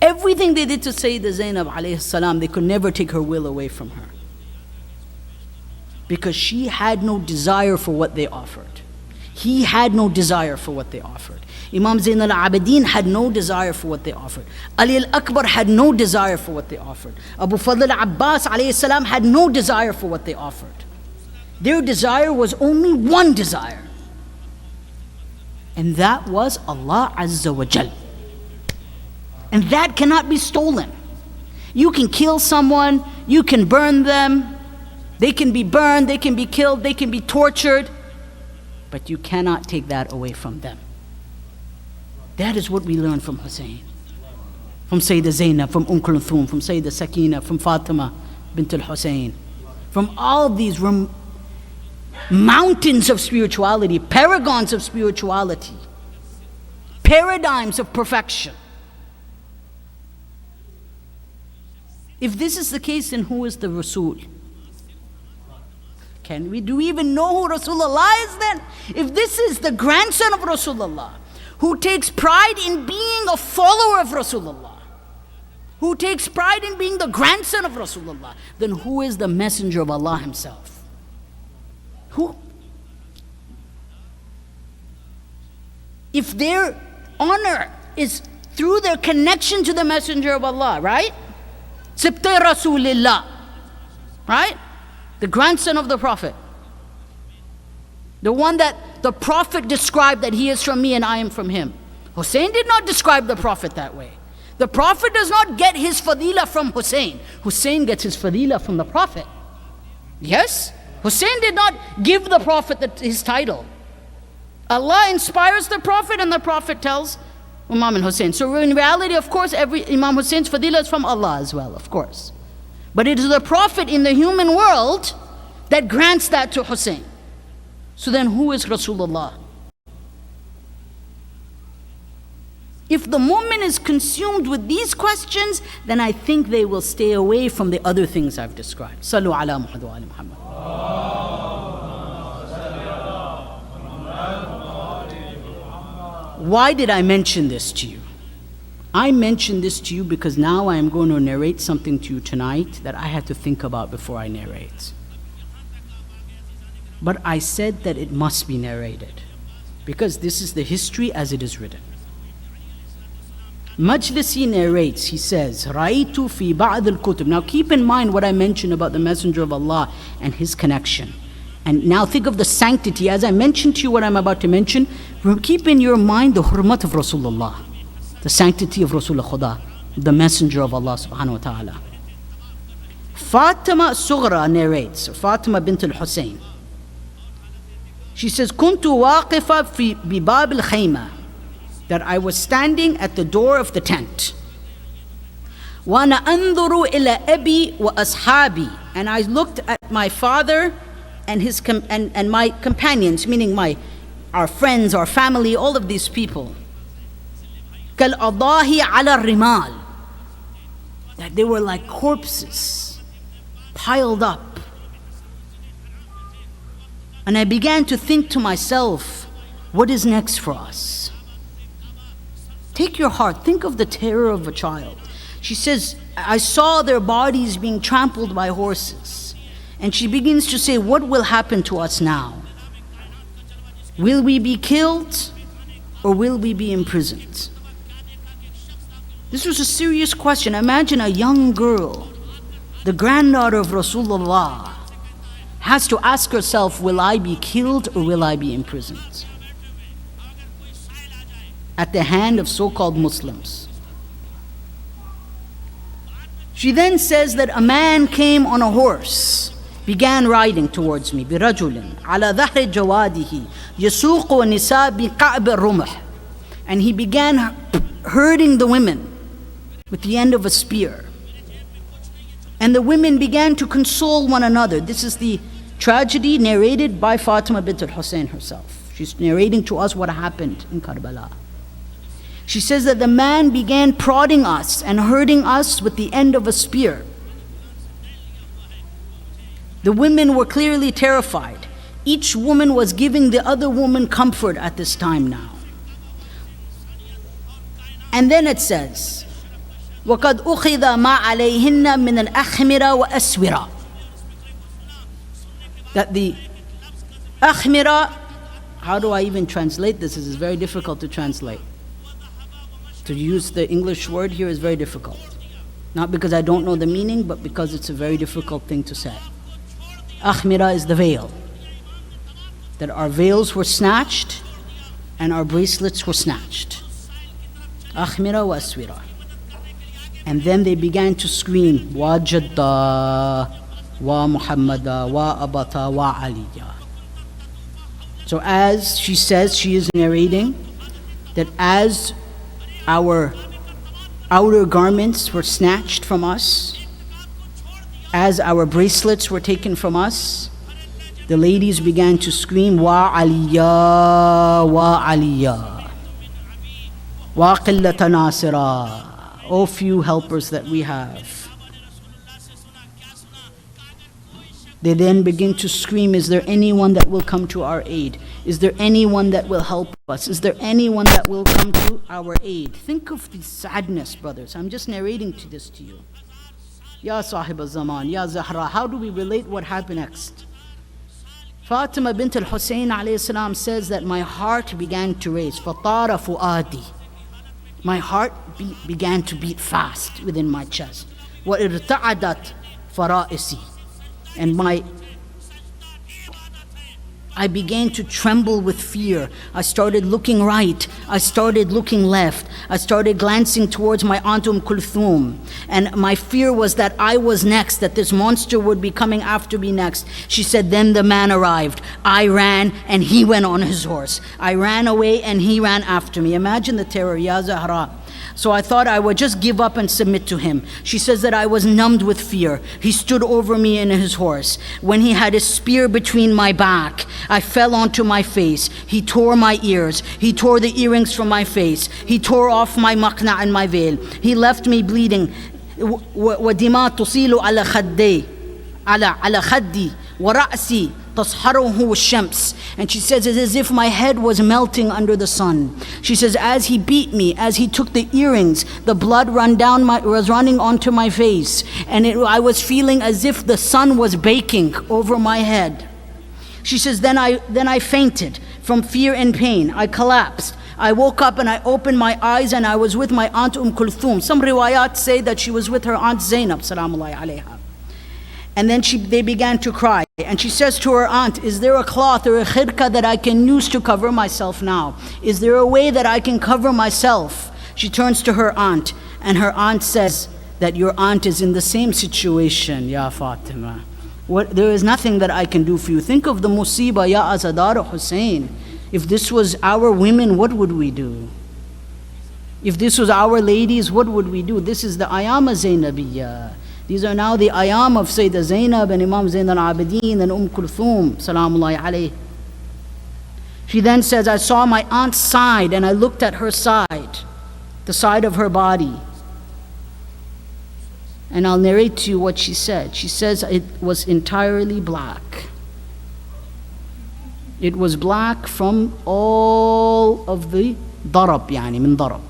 Everything they did to Sayyidah Zainab alayhi salam, they could never take her will away from her. Because she had no desire for what they offered. He had no desire for what they offered. Imam Zain al-Abidin had no desire for what they offered. Ali al-Akbar had no desire for what they offered. Abu Fadl Abbas alayhi salam had no desire for what they offered. Their desire was only one desire. And that was Allah Azza wa Jal. And that cannot be stolen. You can kill someone, you can burn them, they can be burned, they can be killed, they can be tortured, but you cannot take that away from them. That is what we learn from Hussein, from Sayyidah Zainab, from Kulthum, from Sayyidah Sakina, from Fatima bint al-Hussein, from all of these mountains of spirituality, paragons of spirituality, paradigms of perfection. If this is the case, then who is the Rasul? Do we even know who Rasulullah is then? If this is the grandson of Rasulullah, who takes pride in being a follower of Rasulullah, who takes pride in being the grandson of Rasulullah, then who is the messenger of Allah himself? Who? If their honor is through their connection to the messenger of Allah, right? Sibte Rasulillah, right? The grandson of the Prophet. The one that the Prophet described that he is from me and I am from him. Hussein did not describe the Prophet that way. The Prophet does not get his fadila from Hussein. Hussein gets his fadila from the Prophet. Yes? Hussein did not give the Prophet his title. Allah inspires the Prophet and the Prophet tells Imam al-Hussein. So in reality, of course, every Imam Hussein's fadila is from Allah as well, of course. But it is the Prophet in the human world that grants that to Hussein. So then who is Rasulullah? If the mu'min is consumed with these questions, then I think they will stay away from the other things I've described. Sallu ala Muhammad wa ala Muhammad. Why did I mention this to you? I mentioned this to you because now I am going to narrate something to you tonight that I had to think about before I narrate. But I said that it must be narrated because this is the history as it is written. Majlisi narrates, he says, رَأَيْتُ فِي بَعْضِ الْكُتُبِ. Now keep in mind what I mentioned about the Messenger of Allah and his connection. And now think of the sanctity. As I mentioned to you what I'm about to mention, keep in your mind the hurmat of Rasulullah, the sanctity of Rasulullah Khuda, the Messenger of Allah subhanahu wa ta'ala. Fatima Sughra narrates, Fatima bint al-Hussein. She says, كنت واقفة في بباب الخيمة, that I was standing at the door of the tent. وَأَنَا أَنظُرُ إِلَى أَبِي وَأَصْحَابِي. And I looked at my father and and my companions, meaning our friends, our family, all of these people. كَالْأَضَاهِ عَلَى الرِّمَالِ. That they were like corpses piled up. And I began to think to myself, what is next for us? Take your heart, think of the terror of a child. She says, I saw their bodies being trampled by horses. And she begins to say, what will happen to us now? Will we be killed or will we be imprisoned? This was a serious question. Imagine a young girl, the granddaughter of Rasulullah, has to ask herself, will I be killed or will I be imprisoned? At the hand of so-called Muslims. She then says that a man came on a horse, began riding towards me, بِرَجُلٍ عَلَى ظَهْرِ جَوَادِهِ يَسُوقُ النِّسَاء بِقَعْبِ الرُّمْحِ. And he began hurting the women with the end of a spear. And the women began to console one another. This is the tragedy narrated by Fatima bint al-Hussein herself. She's narrating to us what happened in Karbala. She says that the man began prodding us and hurting us with the end of a spear. The women were clearly terrified. Each woman was giving the other woman comfort at this time now. And then it says, وَقَدْ أُخِذَ مَا عَلَيْهِنَّ مِنَ الْأَخْمِرَ وَأَسْوِرَ. That the akhmira, how do I even translate this? This is very difficult to translate. To use the English word here is very difficult. Not because I don't know the meaning, but because it's a very difficult thing to say. Akhmira is the veil. That our veils were snatched and our bracelets were snatched. Akhmira wa aswira. And then they began to scream, Wa Jadda, Wa Muhammada, Wa Abata, Wa Aliya. So as she says, she is narrating that as our outer garments were snatched from us, as our bracelets were taken from us, the ladies began to scream, Wa Aliya, Wa Aliya, Wa Qillata Nasira. Oh, few helpers that we have. They then begin to scream, is there anyone that will come to our aid? Is there anyone that will help us? Is there anyone that will come to our aid? Think of the sadness, brothers. I'm just narrating this to you. Ya Sahib al-Zaman, Ya Zahra, how do we relate what happened next? Fatima bint al-Hussein alayhi salam says that my heart began to race. فَطَارَ فُؤَادِي. My heart began to beat fast within my chest. وَإِرْتَعَدَتْ فَرَائِسِي. And I began to tremble with fear. I started looking right. I started looking left. I started glancing towards my Aunt Kulthum. And my fear was that I was next, that this monster would be coming after me next. She said, then the man arrived. I ran and he went on his horse. I ran away and he ran after me. Imagine the terror, Ya Zahra. So I thought I would just give up and submit to him. She says that I was numbed with fear. He stood over me in his horse. When he had his spear between my back, I fell onto my face. He tore my ears. He tore the earrings from my face. He tore off my maqna and my veil. He left me bleeding. وَدِمَا تُصِيلُ عَلَى خَدِّي عَلَى خَدِّي وَرَأْسِي تَصْحَرُهُ الشَّمْسِ. And she says it's as if my head was melting under the sun. She says as he beat me, as he took the earrings, the blood was running onto my face. And I was feeling as if the sun was baking over my head. She says then I fainted from fear and pain. I collapsed. I woke up and I opened my eyes and I was with my Aunt Kulthum. Some riwayat say that she was with her Aunt Zainab, salamullahi alayha. And then they began to cry. And she says to her aunt, is there a cloth or a khirka that I can use to cover myself now? Is there a way that I can cover myself? She turns to her aunt, and her aunt says that your aunt is in the same situation, Ya Fatima. There is nothing that I can do for you. Think of the musibah, Ya Azadar Hussein. If this was our women, what would we do? If this was our ladies, what would we do? This is the ayam Zainabiyya. These are now the ayam of Sayyidah Zainab and Imam Zain al-Abidin and Kulthum, salamullahi alayh. She then says, I saw my aunt's side and I looked at her side, the side of her body. And I'll narrate to you what she said. She says it was entirely black. It was black from all of the darab, yani min darab.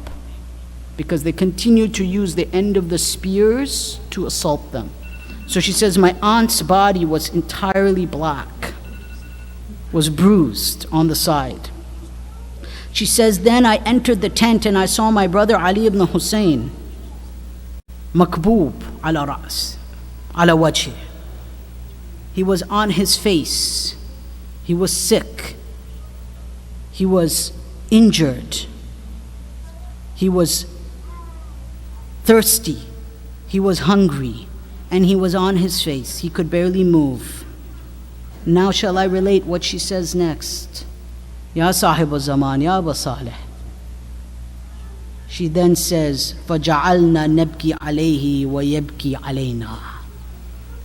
Because they continued to use the end of the spears to assault them. So she says, my aunt's body was entirely black, was bruised on the side. She says, then I entered the tent and I saw my brother Ali ibn Hussein, makboob ala ras, ala wajhi. He was on his face. He was sick. He was injured. He was thirsty. He was hungry. And he was on his face. He could barely move. Now shall I relate what she says next. Ya sahib al-zaman, ya Aba Saleh. She then says, فَجَعَلْنَا نَبْكِي عَلَيْهِ وَيَبْكِي عَلَيْنَا.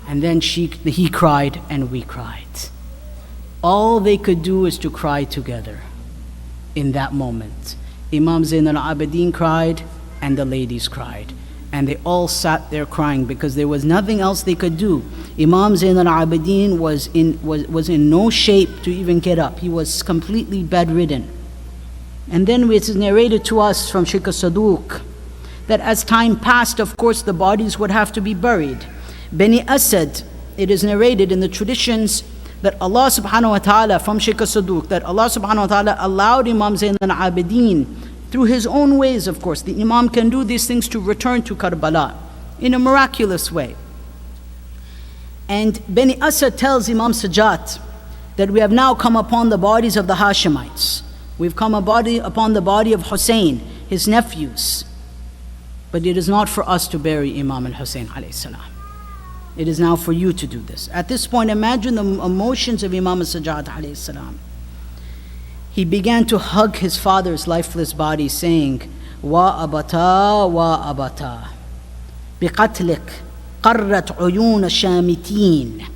And then he cried and we cried. All they could do is to cry together in that moment. Imam Zain al-Abidin cried and the ladies cried. And they all sat there crying because there was nothing else they could do. Imam Zain al-Abidin was in no shape to even get up. He was completely bedridden. And then it is narrated to us from Sheikh Saduq that as time passed, of course, the bodies would have to be buried. Bani Asad, it is narrated in the traditions that Allah subhanahu wa ta'ala, from Sheikh Saduq, that Allah subhanahu wa ta'ala allowed Imam Zain al-Abidin, through his own ways, of course, the Imam can do these things, to return to Karbala in a miraculous way. And Bani Asad tells Imam Sajjad that we have now come upon the bodies of the Hashemites. We've come upon the body of Hussein, his nephews. But it is not for us to bury Imam al-Hussein alayhi salam. It is now for you to do this. At this point, imagine the emotions of Imam al-Sajjad alayhi salam. He began to hug his father's lifeless body, saying, Wa abata, biqatlik, qarrat uyun shamitin.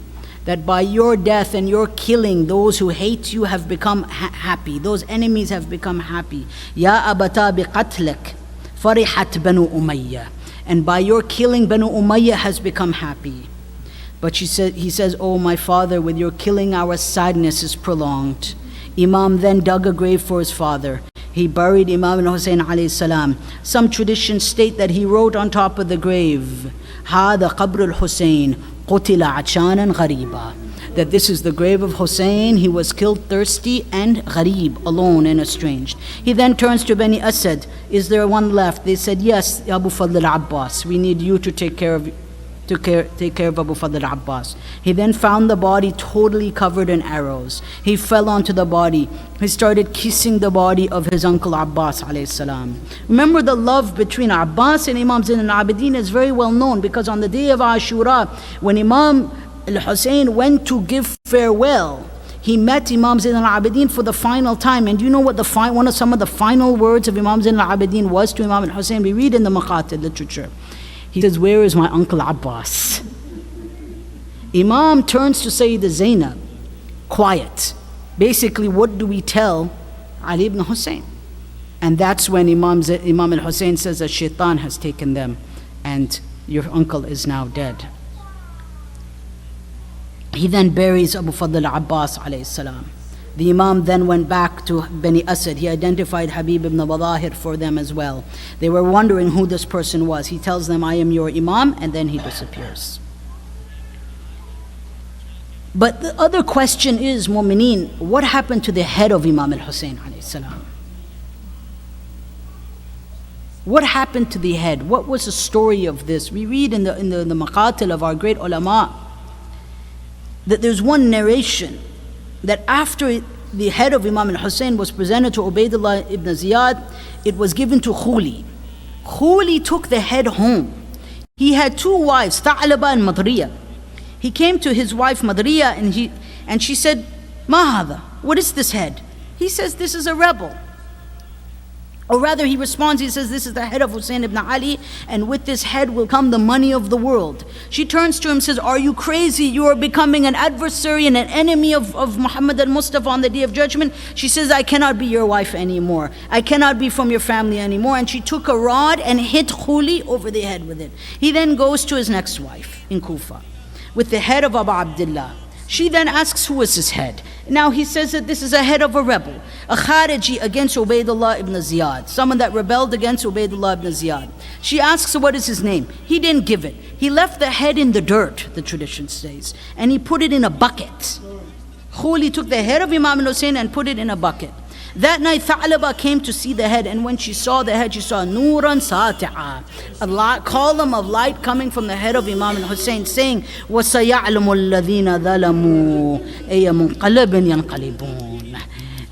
That by your death and your killing, those who hate you have become happy. Those enemies have become happy. Ya abata biqatlik, farihat banu Umayyah. And by your killing, Banu Umayyah has become happy. But he says, oh my father, with your killing our sadness is prolonged. Imam then dug a grave for his father. He buried Imam al-Hussein alayhi salam. Some traditions state that he wrote on top of the grave, هذا قبر الحسين قتل عطشانا غريبا. That this is the grave of Hussein. He was killed thirsty and gharib, alone and estranged. He then turns to Bani Asad. Is there one left? They said, yes, Abu Fadl al-Abbas. We need you to take care of Abu Fadl al-Abbas. He then found the body totally covered in arrows. He fell onto the body. He started kissing the body of his uncle Abbas alayhi salam. Remember, the love between Abbas and Imam Zain al-Abidin is very well known, because on the day of Ashura, when Imam al-Hussein went to give farewell, he met Imam Zain al-Abidin for the final time. And do you know what some of the final words of Imam Zain al-Abidin was to Imam al-Hussein? We read in the Maqatil literature. He says, where is my uncle Abbas? Imam turns to Sayyidah Zainab, quiet. Basically, what do we tell Ali ibn Hussein? And that's when Imam al-Hussein says that shaitan has taken them and your uncle is now dead. He then buries Abu Fadl al-Abbas alayhi salam. The Imam then went back to Bani Asad. He identified Habib ibn Badahir for them as well. They were wondering who this person was. He tells them, I am your Imam, and then he disappears. But the other question is, Mu'mineen, what happened to the head of Imam al-Hussein alayhi salam? What happened to the head? What was the story of this? We read in the Maqatil of our great ulama that there's one narration that after the head of Imam al-Hussein was presented to Ubaidullah ibn Ziyad, it was given to Khuli. Khuli took the head home. He had two wives, Tha'laba and Madriya. He came to his wife Madriya and she said, Ma hadha, what is this head? He says, this is a rebel. Or rather, he responds, he says, this is the head of Hussein ibn Ali, and with this head will come the money of the world. She turns to him and says, are you crazy? You are becoming an adversary and an enemy of Muhammad al-Mustafa on the Day of Judgment. She says, I cannot be your wife anymore. I cannot be from your family anymore. And she took a rod and hit Khuli over the head with it. He then goes to his next wife in Kufa with the head of Abu Abdullah. She then asks, who is his head? Now he says that this is a head of a rebel, a Khariji against Ubaidullah ibn Ziyad, someone that rebelled against Ubaidullah ibn Ziyad. She asks, what is his name? He didn't give it. He left the head in the dirt, the tradition says, and he put it in a bucket. Khuli took the head of Imam al-Hussein and put it in a bucket. That night, Tha'laba came to see the head, and when she saw the head, she saw Nuran Sati'a, a column of light coming from the head of Imam al-Hussein, saying, وَسَيَعْلَمُ الَّذِينَ ظَلَمُوا أَيَّ مُنْقَلَبٍ يَنْقَلِبُونَ.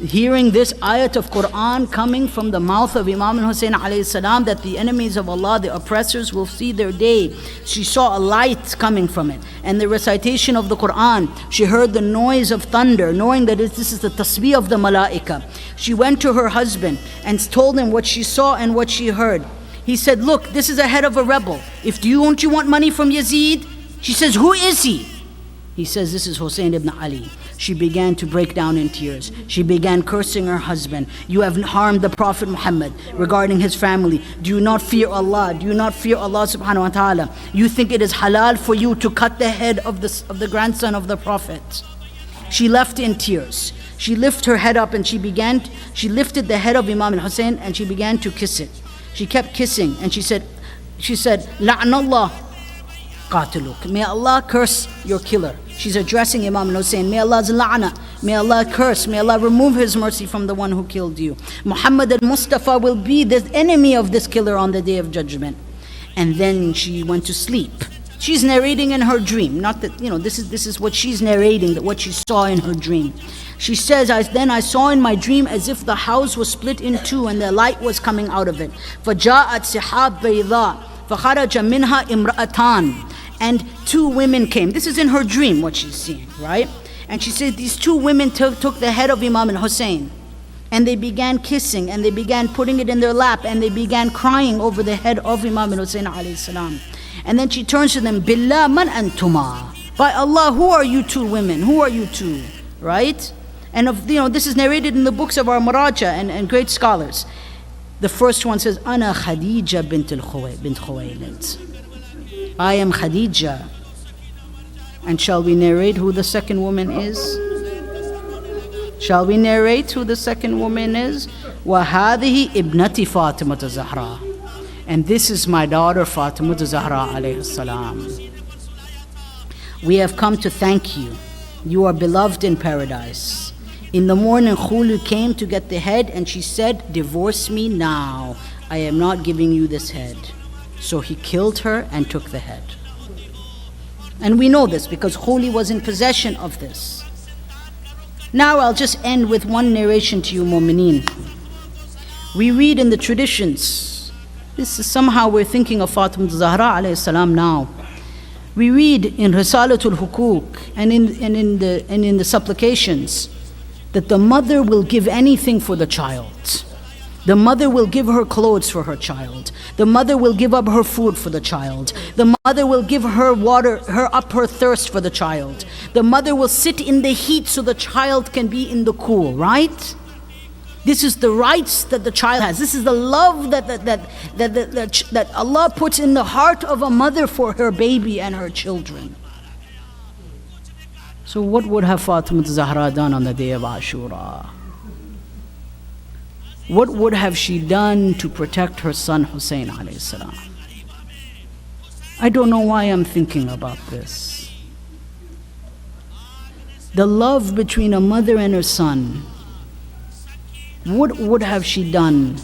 Hearing this ayat of Quran coming from the mouth of Imam al-Hussein alayhi salam, that the enemies of Allah, the oppressors, will see their day. She saw a light coming from it. And the recitation of the Quran, she heard the noise of thunder, knowing that this is the tasbih of the malaika. She went to her husband and told him what she saw and what she heard. He said, look, this is a head of a rebel. Don't you want money from Yazid? She says, who is he? He says, this is Hussein ibn Ali. She began to break down in tears. She began cursing her husband. You have harmed the Prophet Muhammad regarding his family. Do you not fear Allah? Do you not fear Allah subhanahu wa ta'ala? You think it is halal for you to cut the head of the grandson of the Prophet? She left in tears. She lifted her head up and she lifted the head of Imam al-Hussein and she began to kiss it. She kept kissing and she said, La'nallah qatiluk. May Allah curse your killer. She's addressing Imam al-Hussein. May Allah's la'na, may Allah curse, may Allah remove His mercy from the one who killed you. Muhammad al-Mustafa will be the enemy of this killer on the Day of Judgment. And then she went to sleep. She's narrating in her dream, not that, this is what she's narrating, what she saw in her dream. She says, then I saw in my dream as if the house was split in two and the light was coming out of it. فَجَاءَتْ سِحَابْ بَيْضَاء فَخَرَجَ مِنْهَا إِمْرَأَتَانِ. And two women came. This is in her dream what she's seeing, right? And she said these two women took the head of Imam al-Hussein and they began kissing and they began putting it in their lap and they began crying over the head of Imam al-Hussein alayhi salam. And then she turns to them, Billah man antuma. By Allah, who are you two women? Who are you two? Right? And this is narrated in the books of our Maraja and great scholars. The first one says, Ana Khadija bint Khuwaylid. I am Khadija. And shall we narrate who the second woman is? Shall we narrate who the second woman is? وَهَذِهِ إِبْنَةِ فَاطِمَةَ الزَّهْرَى. And this is my daughter Fatimah Zahra alayhi salam. We have come to thank you. You are beloved in paradise. In the morning, Khulu came to get the head and she said, divorce me now. I am not giving you this head. So he killed her and took the head. And we know this because Khuli was in possession of this. Now I'll just end with one narration to you, Mu'mineen. We read in the traditions, this is somehow we're thinking of Fatimah Zahra alayhi salam now. We read in Risalatul Hukuk and in the supplications that the mother will give anything for the child. The mother will give her clothes for her child. The mother will give up her food for the child. The mother will give her water, up her thirst for the child. The mother will sit in the heat so the child can be in the cool, right? This is the rights that the child has. This is the love that Allah puts in the heart of a mother for her baby and her children. So what would have Fatimah Zahra done on the day of Ashura? What would have she done to protect her son Hussein alayhi salam? I don't know why I'm thinking about this. The love between a mother and her son. What would have she done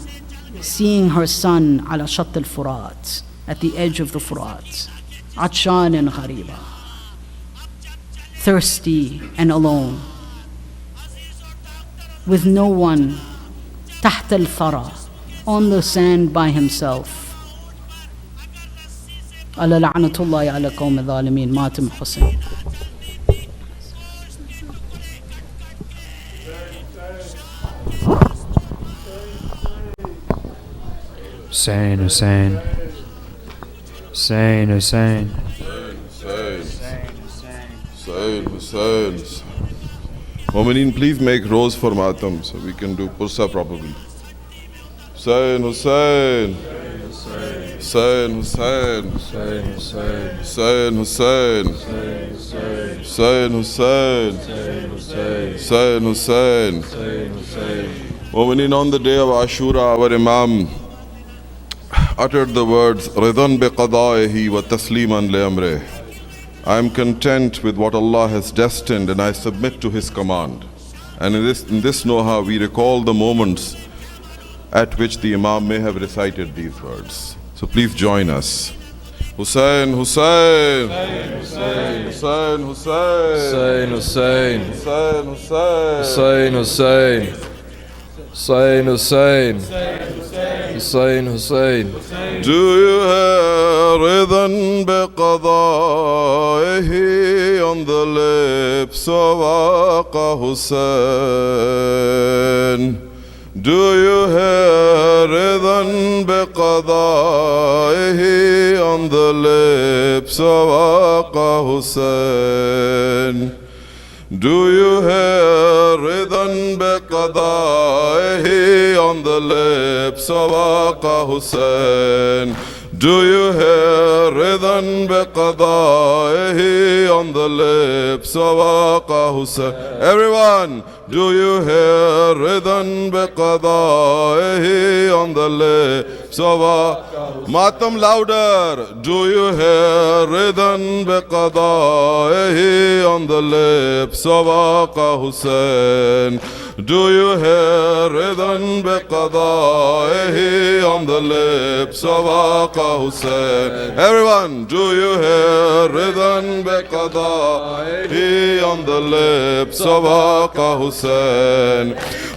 seeing her son ala Shatt al-Furat, at the edge of the Furat, Atshan and Ghariba, thirsty and alone, with no one, تحت الثرى, on the sand by himself. على لعنة الله على قوم الظالمين. ماتم حسين. Hussein, Hussein. Hussein, Hussein. Hussein, Hussein. Momineen, please make rows for Matam so we can do Pursa properly. Hussein, Hussein. Hussein, Hussein. Hussein, Hussein. Hussein, Hussein. Hussein, Hussein. Momineen, on the day of Ashura, our Imam uttered the words, Ridan bi qadaihi wa tasliman li amrih. I am content with what Allah has destined and I submit to His command. And in this Noha, we recall the moments at which the Imam may have recited these words. So please join us. Hussein, Hussein. Hussein, Hussein. Hussein, Hussein. Hussein, Hussein. Hussein, Hussein. Hussein, Hussein. Hussein, Hussein. Do you hear Ridan bi qadaihi on the lips of Aqa Hussein? Do you hear Ridan bi qadaihi on the lips of Aqa Hussein? Do you hear Ridan bi qadaihi on the lips of Aqa Hussein? Do you hear Ridan bi qadaihi on the lips of Aqa Hussein? Everyone, do you hear Ridan bi qadaihi on the lips of Aqa Hussein? Matam louder. Do you hear Ridan bi qadaihi on the lips of Aqa Hussein? Do you hear Ridan bi qadaihi on the lips of Aqa Hussein? Everyone, do you hear Ridan bi qadaihi on the lips of Aqa Hussein?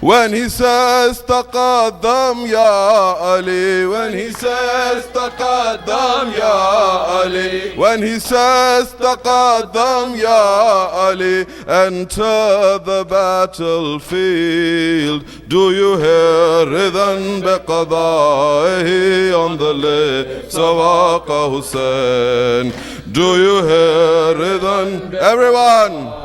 When he says taqaddam ya Ali, when he says taqaddam ya Ali, when he says taqaddam ya Ali, enter the battlefield. Do you hear Ridan bi qadaihi on the lips of Aqa Hussein? Do you hear Ridan? Everyone!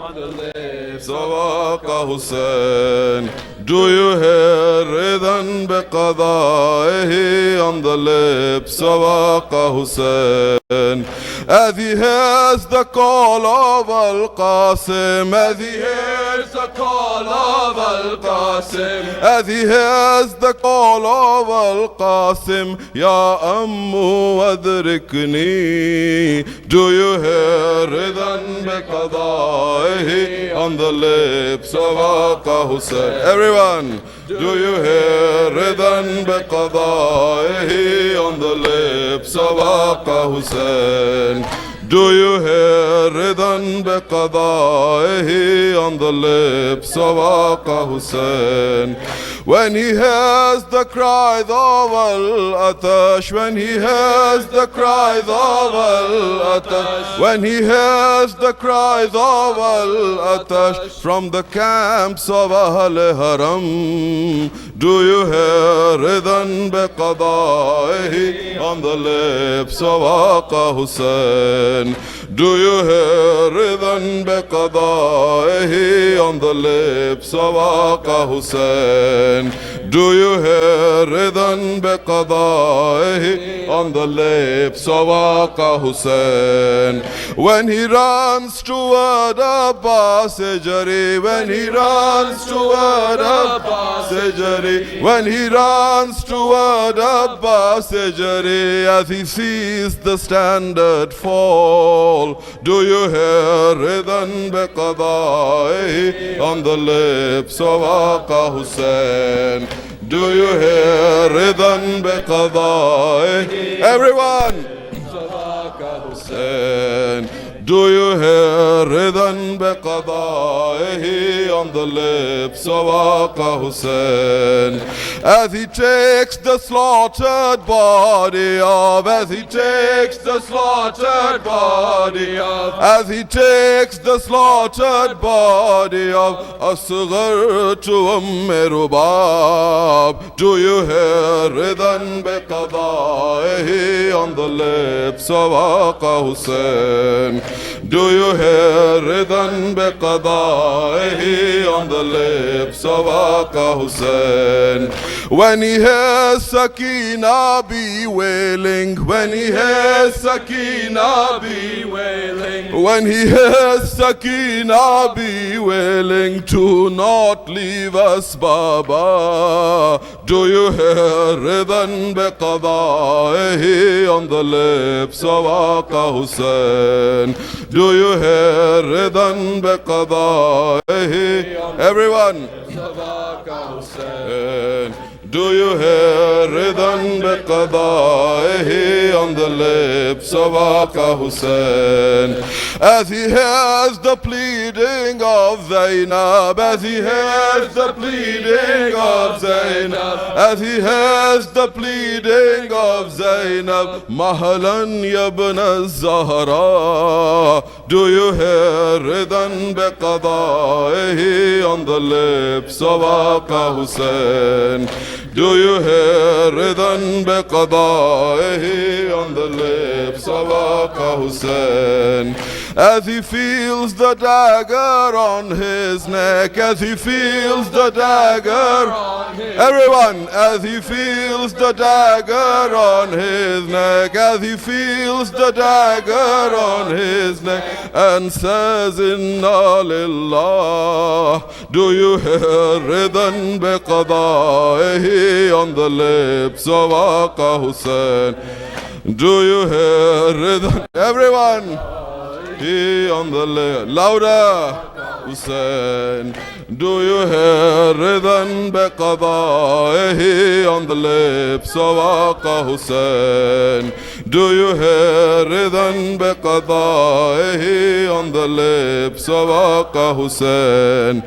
On the lips of Aqa Hussein. Do you hear Ridan bi qadaihi on the lips of Aqa Hussein? As he hears the call of Al-Qasim, as he hears the call of Al-Qasim, as he hears the call of Al-Qasim, Ya Ammu adrikni. Do you hear Ridan bi qadaihi on the lips of Aqa Hussein? Everyone, do you hear Ridan bi qadaihi on the lips of Aqa Hussein? Do you hear Ridan bi qadaihi on the lips of Aqa Hussein? When he hears the cries of Al-Atash, when he hears the cries of Al-Atash, when he hears the cries of Al-Atash from the camps of Ahl Haram, do you hear Ridan bi qadaihi on the lips of Aqa Hussein? Do you hear Ridan bi qadaihi on the lips of Aqa Hussein? Do you hear Ridan bi qadaihi on the lips of Aqa Hussein? When he runs toward Abbas Jari, when he runs toward Abbas Jari, when he runs toward Abbas Jari, as he sees the standard fall, do you hear Ridan bi qadaihi on the lips of Aqa Hussein? Do you hear Ridan bi qadaihi? Everyone! Hussein. Do you hear Ridan bi qadaihi on the lips of Aqa Hussein? As he takes the slaughtered body of, as he takes the slaughtered body of, as he takes the slaughtered body of Asghar to Rubab. Do you hear رضا بقضائه on the lips of Aqa Hussein? Do you hear رضا بقضائه on the lips of Aqa Hussein? When he hears Sakina bewailing, when he hears Sakina bewailing, when he hears Sakina bewailing, to not leave us, Baba. Do you hear Ridhan biqadaihi on the lips of Aqa Hussein? Do you hear Ridhan biqadaihi? Everyone. Do you hear Ridhan biqadaihi on the lips of Aqa Hussein? As he hears the pleading of Zainab, as he hears the pleading of Zainab, as he hears the pleading of Zainab, Mahalan yabna Zahra. Do you hear Ridhan biqadaihi on the lips of Aqa Hussein? Do you hear Ridhan biqadaihi on the lips of Aqa Hussein? As he feels the dagger on his neck, as he feels the dagger, everyone, as he feels the dagger on his neck, as he feels the dagger on his neck, and says, Inna lillah. Do you hear Ridhan biqadaihi on the lips of Aqa Hussein? Do you hear Ridhan? Everyone, he on the lip, louder, Hussein. Do you hear Ridhan biqadaihi on the lips of Aqa Hussein? Do you hear Ridhan biqadaihi on the lips of Aqa Hussein?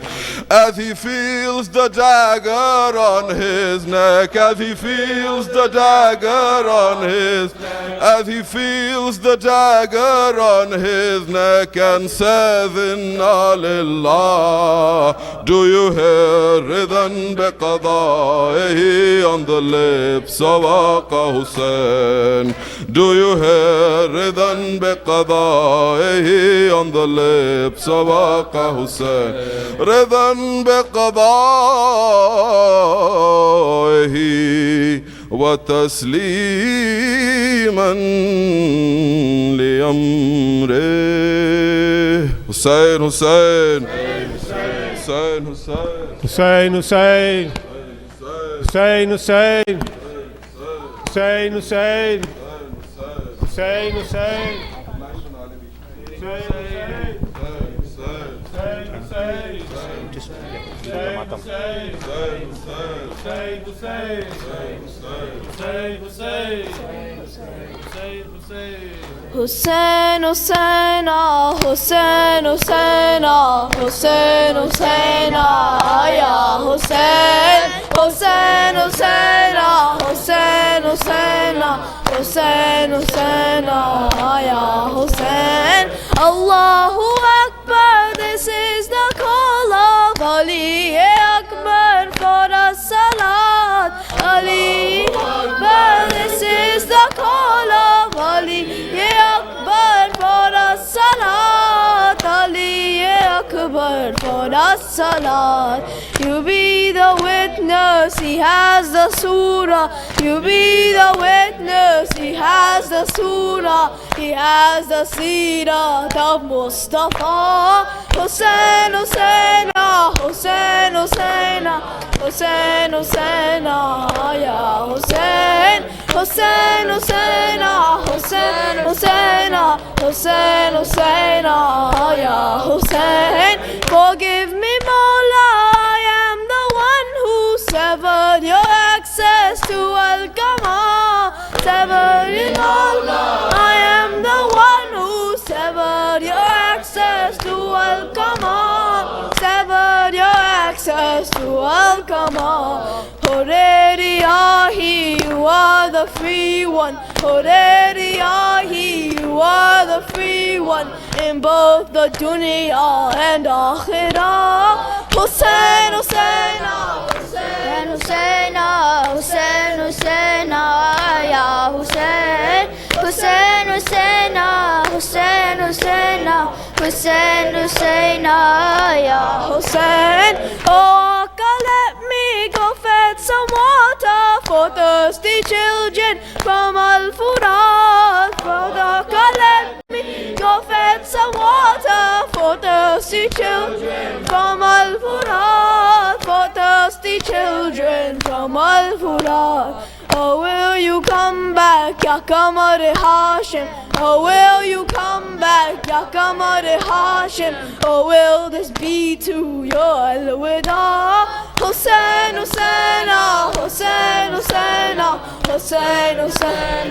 As he feels the dagger on his neck, as he feels the dagger on his, as he feels the dagger on his neck, and says, Inna lillah. Do you hear Ridhan biqadaihi on the lips of Aqa Hussein? Do you hear Ridhan biqadaihi on the lips of Aqa Hussein? Ridhan biqadaihi wa tasliman li amrih. Hussein, Hussein, Hussein, Hussein, Hussein, Hussein, Hussein, Hussein, Hussein, Hussein, Hussein, Hussein, Hussein, Hussein, Hussein, Hussein, Hussein, ya Hussein, Hussein, Hussein, Hussein, Hussein, Hussein, Hussein, ya Hussein. Allahu Akbar, this is the call of Ali Akbar for the salat. Ali Akbar, this is the call of Ali Akbar for the salat. Ali Akbar for the salat. You be the witness, he has the surah. You be the witness, he has the surah. He has the seerah of Mustafa. Hussein, Hussein, Hussein, Hussein, Hussein, Hussein, ya Hussein. Hussein, Hussein, Hussein, Hussein, Hussein, Hussein, ya Hussein. Forgive me, Mawla, I am the one who severed your access to Al-Qamar. Severed you, Mawla, I am the one who severed your access to Al-Qamar. Severed your access to Al-Qamar. Hureriyahi, you are the free one. Hureriyahi, you are the free one. In both the dunya and akhirah. Hussein, Hussein, Hussein, Hussein, Hussein, Hussein, Ya Hussein, Hussein, Hussein, Hussein, Hussein, Hussein, Hussein, Ya Hussein. Oh, Akka, let me go fetch some water for thirsty children from Al-Furat. Akka, let me go fetch some water for thirsty children from Al-Furat, for thirsty children from Al-Furat. Oh, will you come back, Ya Qamar Hashim? Oh, will you come back, Ya Qamar Hashim? Oh, will this be to your al-wida? Hussein, Hussein, Hussein, Hussein, Hussein, Hussein,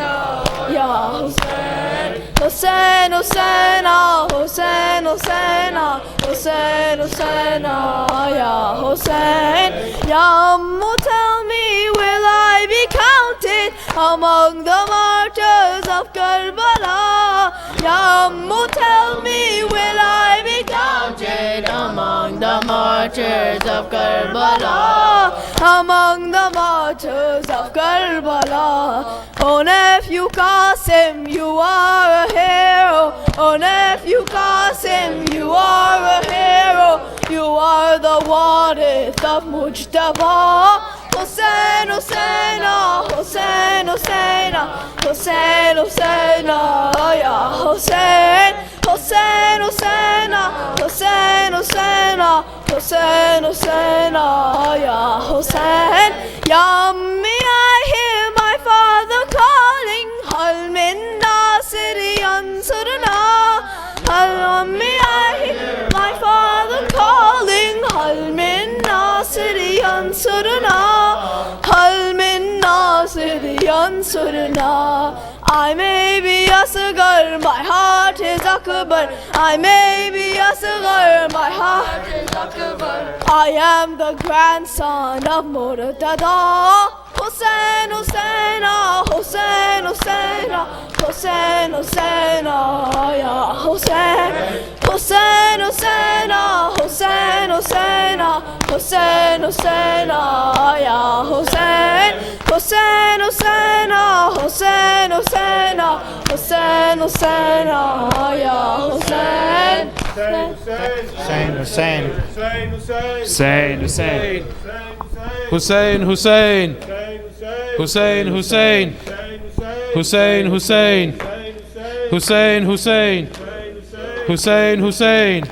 Ya Hussein. Hussein, Hussein, Hussein, Hussein, Hussein, Hussein, Ya Hussein. Ya Ammu, tell me, will I be counted among the martyrs of Karbala? Ya Ammu, tell me, will I be counted among the martyrs of Karbala? Among the martyrs of Karbala. Oh, nephew Qasim, you are a hero. Oh, nephew Qasim, you are a hero. You are the warith of Mujtaba. Hussein, Hussein, Hussein, Hussein, Hussein, Hussein, Ya Hussein. Hussein, Hussein, Hussein, Hussein, Hussein, Hussein, Ya Hussein. Ya Ammi, I hear my father calling, Hal min nasiri ansurna. Hal Ammi, I hear my father calling, Hal min nasiri ansurna. Hal min nasiri ansurna. I may be Asghar, my heart is Akbar. I may be Asghar, my heart is Akbar. I am the grandson of Murtada. Hussein, Hussein, Hussein, Hussein, Hussein, Hussein, Ya Hussein. Hussein, Hussein, Hussein, Hussein, Hussein, Hussein, Ya Hussein. Hussein, Hussein, Hussein, Hussein, Hussein, Hussein, Ya Hussein. Hussein, Hussein, Hussein, Hussein. Hussein, Hussein. Hussein, Hussein. Hussein, Hussein. Hussein, Hussein. Hussein, Hussein.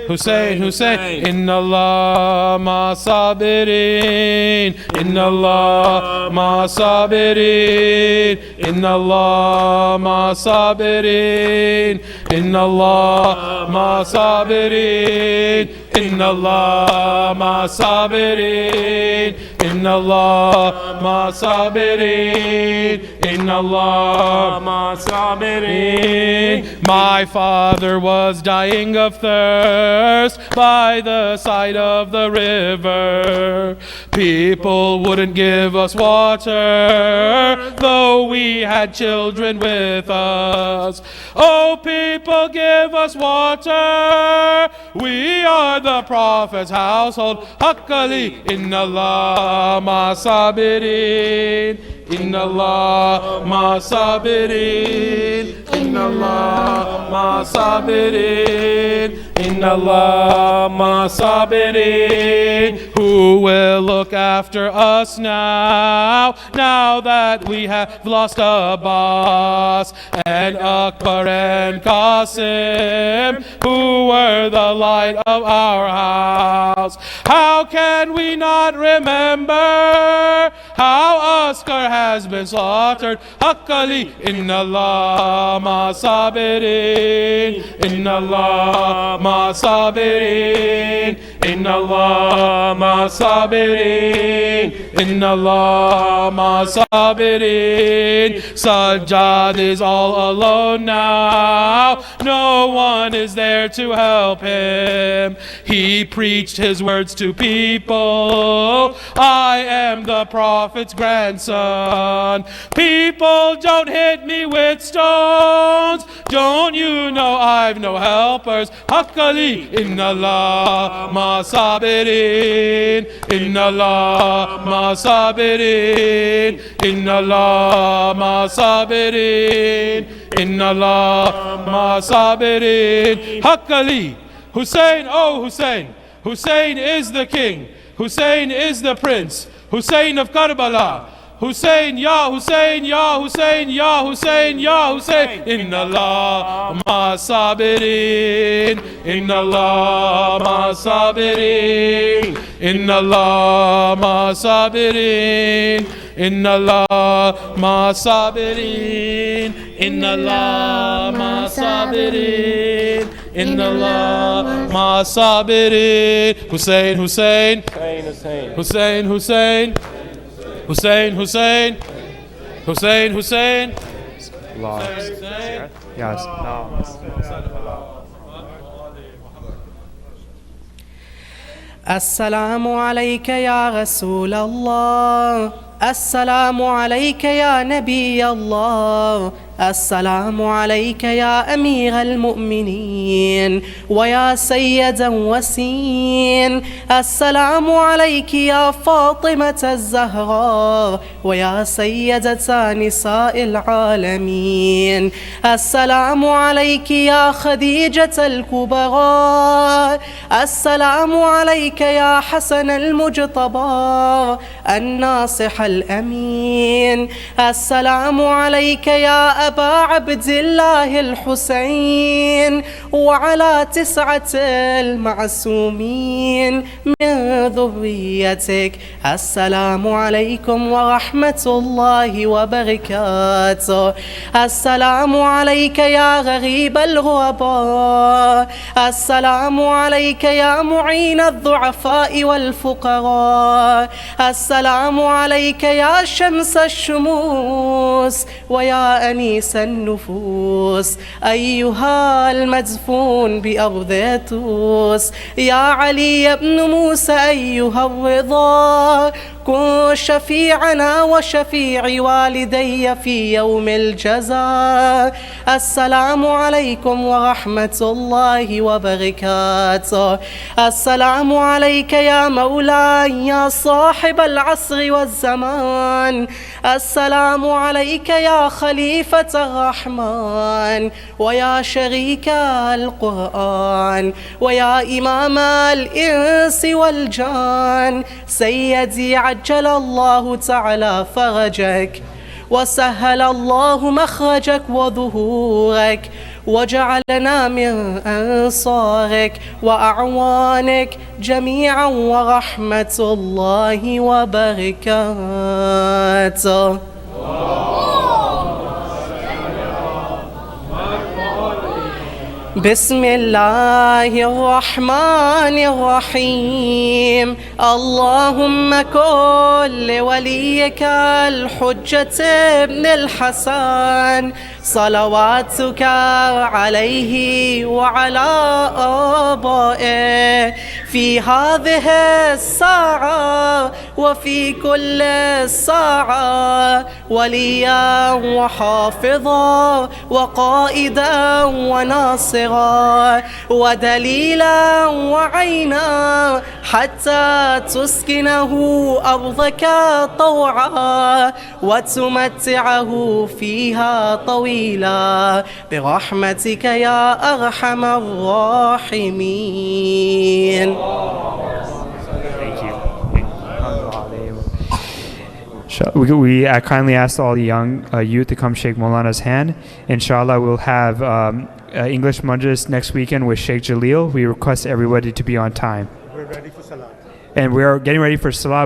Hussein, Hussein. Inna Allah ma sabirin. Inna Allah ma sabirin. Inna Allah ma sabirin. Inna Allah ma sabirin. Inna Allah ma sabirin. Inna Allah ma sabirin. Inna Allah ma sabirin. My father was dying of thirst by the side of the river. People wouldn't give us water, though we had children with us. Oh, people, give us water. We are the Prophet's household. Haqqali, inna Allah ma sabirin. Inna Allah ma sabirin. Inna Allah ma sabirin. Inna Allah ma sabirin. Who will look after us now that we have lost Abbas and Akbar and Qasim, who were the light of our house? How can we not remember how Asghar has been slaughtered? Haqqali, inna Allah ma sabirin. Inna Allah ma sabirin. Inna Allah ma sabirin. Inna Allah ma sabirin. Sajjad is all alone now. No one is there to help him. He preached his words to people. I am the Prophet's grandson. People, don't hit me with stones. Don't you know I've no helpers? Haqqali, inna Allah ma مع صابرين إن الله مع صابرين إن الله مع صابرين إن الله مع صابرين حق لي Hussein, oh Hussein, Hussein is the king, Hussein is the prince, Hussein of Karbala, Hussein, Ya Hussein, Ya Hussein, Ya Hussein, Ya Hussein, Inna Allah ma sabirin, Inna Allah ma sabirin, Inna Allah ma sabirin, Inna Allah ma sabirin, Inna Allah ma sabirin. إن الله مع الصابرين Hussein Hussein Hussein Hussein Hussein Hussein Hussein Hussein Allah. Yes. السلام عليك يا رسول الله السلام عليك يا نبي الله السلام عليك يا أمير المؤمنين ويا سيدا وسين السلام عليك يا فاطمة الزهراء ويا سيدة نساء العالمين السلام عليك يا خديجة الكبرى السلام عليك يا حسن المجتبى الناصح الأمين السلام عليك يا أبا عبد الله الحسين وعلى 9 المعصومين من ذريتك السلام عليكم ورحمة الله وبركاته السلام عليك يا غريب الغرباء السلام عليك يا معين الضعفاء والفقراء السلام عليك يا شمس الشموس ويا أنيس النفوس أيها المدفون بأرض توس يا علي بن موسى أيها الرضا كن شفيعنا وشفيع والدي في يوم الجزاء السلام عليكم ورحمة الله وبركاته السلام عليك يا مولاي يا صاحب العصر والزمان السلام عليك يا خليفة الرحمن ويا شريك القرآن ويا إمام الإنس والجان سيدي عجل الله تعالى فرجك وسهل الله مخرجك وظهورك وجعلنا من أنصارك وأعوانك جميعا ورحمة الله وبركاته بسم الله الرحمن الرحيم اللهم كن لوليك الحجة ابن الحسن صلواتك عليه وعلى آبائه في هذه الساعة وفي كل ساعة وليا وحافظا وقائدا وناصرا ودليلا وعينا حتى تسكنه أرضك طوعا وتمتعه فيها طويلا برحمتك يا أرحم الراحمين. Thank you. We kindly ask all the young youth to come shake Maulana's hand. Inshallah, we'll have English Majlis next weekend with Sheikh Jalil. We request everybody to be on time. We're ready for Salah. And we are getting ready for Salah.